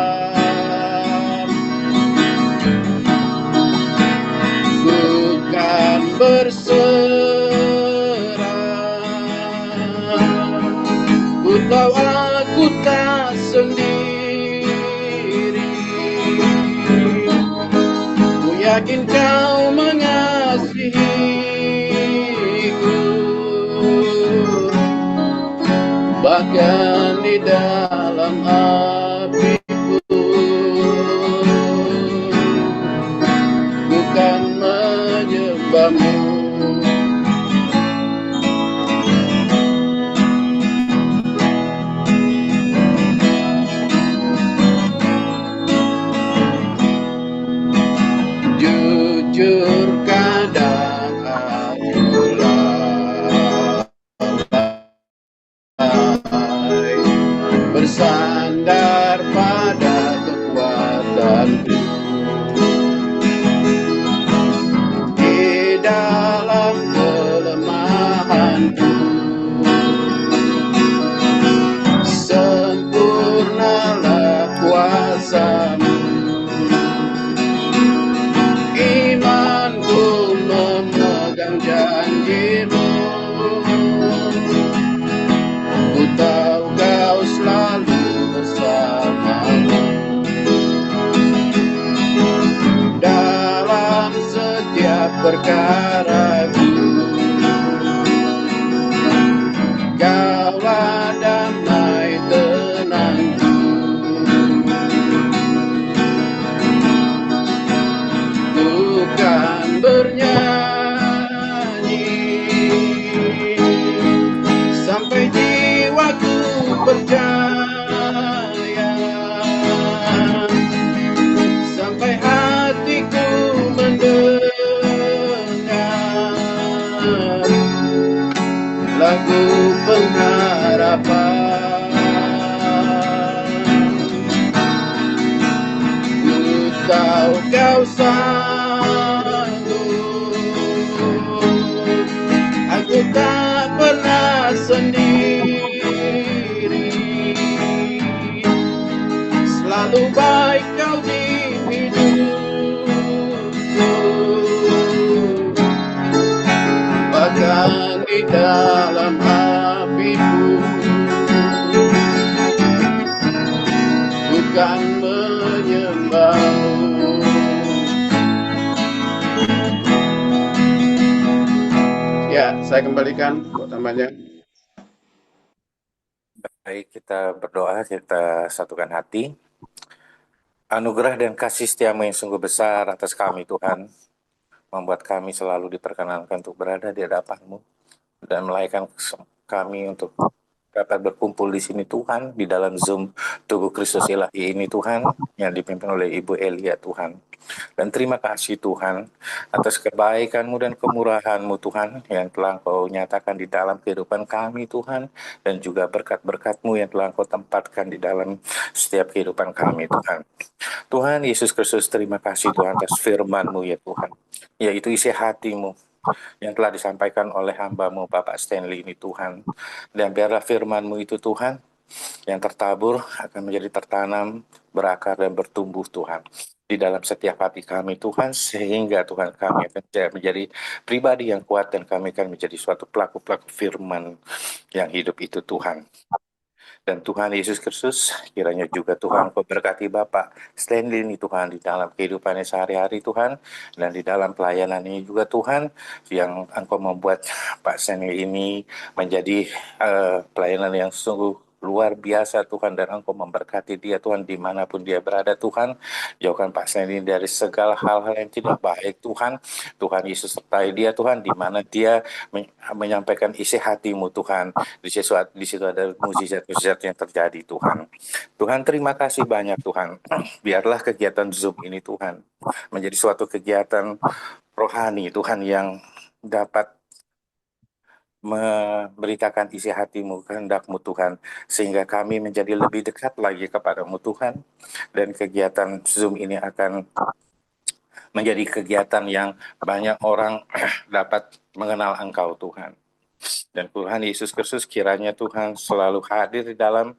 Bukan berserah, ku tahu aku tak sendiri, ku yakin kau mengasihiku, bahkan di dalam api pun bukan menyembahmu. Jujur kadang aku lalai, bersandar pada kekuatanku, di dalam kelemahanku sempurnalah kuasa-Mu. Imanku memegang janji-Mu, ku tahu Kau selalu bersamaku dalam setiap perkaraku. Kaulah damai tenangku, bukan bernyanyi sampai jiwaku percaya, sampai hatiku mendengar lagu pengharapan. Ku tahu Kau sanggup, aku tak pernah sendiri, selalu baik Kau di hidupku, bahkan di dalam api pun bukan menyembahmu. Ya, saya kembalikan buat tambahnya. Baik, kita berdoa, kita satukan hati. Anugerah dan kasih setiamu yang sungguh besar atas kami, Tuhan, membuat kami selalu diperkenankan untuk berada di hadapan-Mu dan melayakkan kami untuk dapat berkumpul di sini, Tuhan, di dalam Zoom Tubuh Kristus Ilahi ini, Tuhan, yang dipimpin oleh Ibu Elia, Tuhan. Dan terima kasih, Tuhan, atas kebaikan-Mu dan kemurahan-Mu, Tuhan, yang telah Engkau nyatakan di dalam kehidupan kami, Tuhan, dan juga berkat-berkat-Mu yang telah Engkau tempatkan di dalam setiap kehidupan kami, Tuhan. Tuhan Yesus Kristus, terima kasih, Tuhan, atas firman-Mu, ya Tuhan, yaitu isi hati-Mu yang telah disampaikan oleh hamba-Mu Bapak Stanley ini, Tuhan. Dan biarlah firman-Mu itu, Tuhan, yang tertabur akan menjadi tertanam, berakar dan bertumbuh, Tuhan, di dalam setiap hati kami, Tuhan, sehingga Tuhan kami akan menjadi pribadi yang kuat dan kami akan menjadi suatu pelaku-pelaku firman yang hidup itu, Tuhan. Dan Tuhan Yesus Kristus, kiranya juga Tuhan Kau berkati Bapak Stanley ini, Tuhan, di dalam kehidupannya sehari-hari, Tuhan, dan di dalam pelayanan ini juga, Tuhan, yang Engkau membuat Pak Stanley ini menjadi pelayanan yang sungguh luar biasa, Tuhan, dan Engkau memberkati dia, Tuhan, dimanapun dia berada, Tuhan. Jauhkan Pak Stanley dari segala hal-hal yang tidak baik, Tuhan. Tuhan Yesus sertai dia, Tuhan, di mana dia menyampaikan isi hati-Mu, Tuhan. Di situ ada mukjizat-mukjizat yang terjadi, Tuhan. Tuhan, terima kasih banyak, Tuhan. Biarlah kegiatan Zoom ini, Tuhan, menjadi suatu kegiatan rohani, Tuhan, yang dapat memberitakan isi hatimu, kehendakmu Tuhan, sehingga kami menjadi lebih dekat lagi kepadamu Tuhan, dan kegiatan Zoom ini akan menjadi kegiatan yang banyak orang dapat mengenal Engkau Tuhan. Dan Tuhan Yesus Kristus, kiranya Tuhan selalu hadir di dalam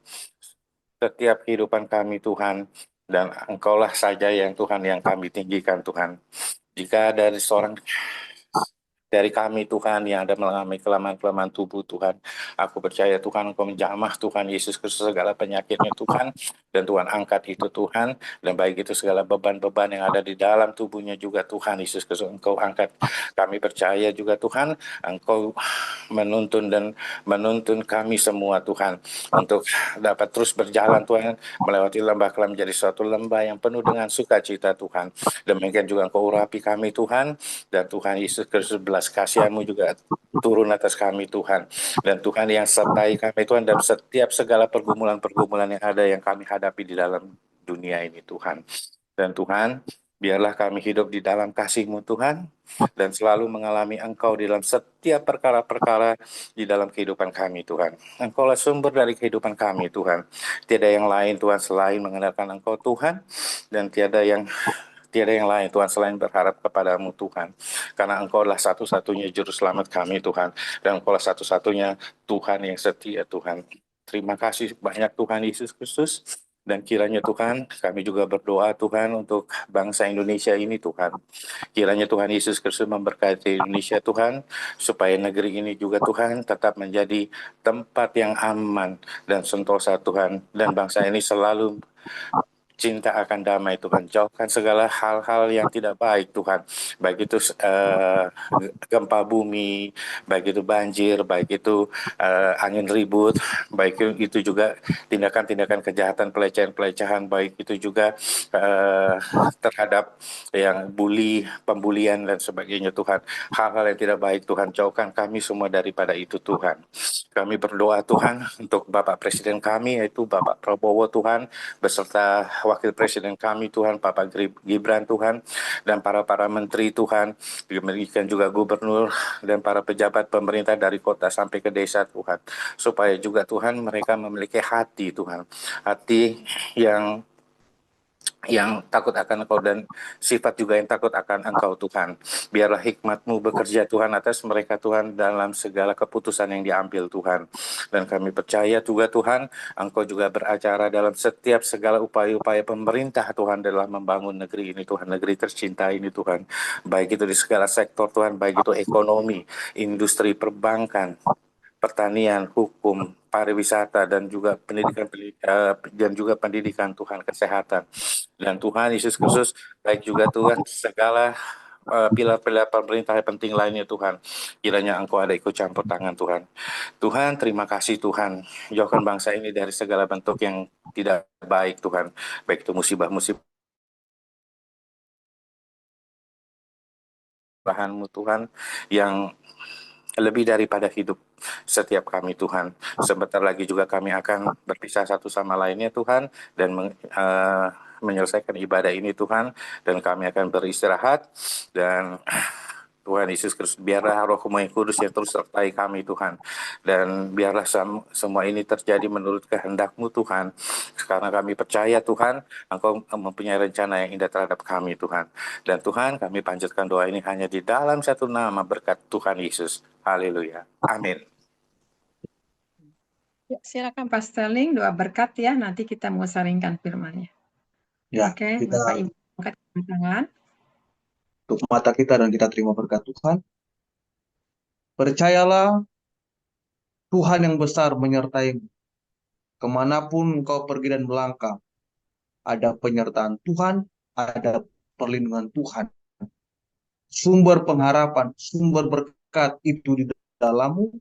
setiap kehidupan kami Tuhan, dan Engkaulah saja yang Tuhan yang kami tinggikan Tuhan. Jika dari kami Tuhan yang ada mengalami kelemahan-kelemahan tubuh Tuhan, aku percaya Tuhan Engkau menjamah Tuhan Yesus Kristus segala penyakitnya Tuhan, dan Tuhan angkat itu Tuhan, dan baik itu segala beban-beban yang ada di dalam tubuhnya juga Tuhan Yesus Kristus Engkau angkat. Kami percaya juga Tuhan Engkau menuntun kami semua Tuhan untuk dapat terus berjalan Tuhan, melewati lembah kelam menjadi suatu lembah yang penuh dengan sukacita Tuhan. Demikian juga Engkau urapi kami Tuhan, dan Tuhan Yesus Kristus belas kasihan-Mu juga turun atas kami Tuhan. Dan Tuhan yang sertai kami Tuhan dalam setiap segala pergumulan-pergumulan yang ada yang kami hadapi di dalam dunia ini Tuhan. Dan Tuhan, biarlah kami hidup di dalam kasih-Mu Tuhan, dan selalu mengalami Engkau di dalam setiap perkara-perkara di dalam kehidupan kami Tuhan. Engkaulah sumber dari kehidupan kami Tuhan. Tiada yang lain Tuhan selain mengandalkan Engkau Tuhan, dan tiada yang lain Tuhan selain berharap kepadamu Tuhan, karena Engkau adalah satu-satunya juru selamat kami Tuhan, dan Engkau adalah satu-satunya Tuhan yang setia Tuhan. Terima kasih banyak Tuhan Yesus Kristus, dan kiranya Tuhan kami juga berdoa Tuhan untuk bangsa Indonesia ini Tuhan. Kiranya Tuhan Yesus Kristus memberkati Indonesia Tuhan, supaya negeri ini juga Tuhan tetap menjadi tempat yang aman dan sentosa Tuhan, dan bangsa ini selalu cinta akan damai Tuhan. Jauhkan segala hal-hal yang tidak baik Tuhan, baik itu gempa bumi, baik itu banjir, baik itu angin ribut, baik itu juga tindakan-tindakan kejahatan, pelecehan-pelecehan, baik itu juga terhadap yang pembulian dan sebagainya Tuhan. Hal-hal yang tidak baik Tuhan, jauhkan kami semua daripada itu Tuhan. Kami berdoa Tuhan untuk Bapak Presiden kami, yaitu Bapak Prabowo Tuhan, beserta Wakil Presiden kami Tuhan, Bapak Gibran Tuhan, dan para menteri Tuhan, demikian juga gubernur dan para pejabat pemerintah dari kota sampai ke desa Tuhan, supaya juga Tuhan mereka memiliki hati Tuhan, hati yang takut akan Engkau, dan sifat juga yang takut akan Engkau Tuhan. Biarlah hikmat-Mu bekerja Tuhan atas mereka Tuhan, dalam segala keputusan yang diambil Tuhan. Dan kami percaya juga Tuhan, Engkau juga beracara dalam setiap segala upaya-upaya pemerintah Tuhan dalam membangun negeri ini Tuhan, negeri tercinta ini Tuhan. Baik itu di segala sektor Tuhan, baik itu ekonomi, industri, perbankan, pertanian, hukum, pariwisata, dan juga pendidikan Tuhan, kesehatan. Dan Tuhan Yesus Kristus, baik juga Tuhan segala pilar-pilar pemerintah yang penting lainnya Tuhan, kiranya Engkau ada ikut campur tangan Tuhan. Tuhan, terima kasih Tuhan, jauhkan bangsa ini dari segala bentuk yang tidak baik Tuhan, baik itu musibah-musibah Tuhan-Mu Tuhan, yang lebih daripada hidup setiap kami Tuhan. Sebentar lagi juga kami akan berpisah satu sama lainnya Tuhan, dan menyelesaikan ibadah ini Tuhan, dan kami akan beristirahat. Dan Tuhan Yesus Kristus, biarlah Roh-Mu yang kudus yang terus sertai kami Tuhan, dan biarlah semua ini terjadi menurut kehendak-Mu Tuhan, karena kami percaya Tuhan Engkau mempunyai rencana yang indah terhadap kami Tuhan. Dan Tuhan, kami panjatkan doa ini hanya di dalam satu nama berkat Tuhan Yesus. Haleluya. Amin. Ya, silakan Pak Sterling, doa berkat ya, nanti kita mau sharingkan firman-Nya. Ya, Oke, kita Bapak Ibu angkat tangan. tutup mata kita dan kita terima berkat Tuhan. Percayalah Tuhan yang besar menyertai kemanapun engkau pergi dan melangkah. Ada penyertaan Tuhan, ada perlindungan Tuhan. Sumber pengharapan, sumber berkat itu di dalammu,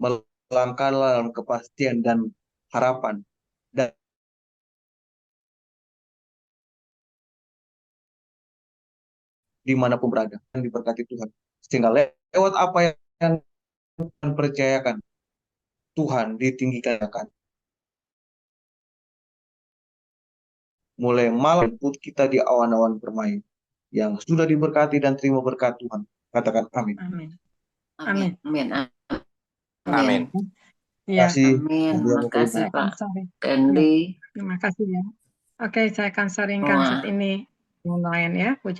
melangkahlah dalam kepastian dan harapan. Dan dimanapun berada, dan diberkati Tuhan. Sehingga lewat apa yang Tuhan percayakan, Tuhan ditinggikan. Mulai malam pun kita di awan-awan bermain. Yang sudah diberkati dan terima berkat Tuhan. Katakan amin. Amin. Amin. Amin. Amin. Ya, Kasih. Amin. Bapak Ibu. Makasih saya akan Pak sharing. Ya, Stanley. terima kasih ya. Oke, saya akan sharingkan Wah. saat ini yang lain ya. Puji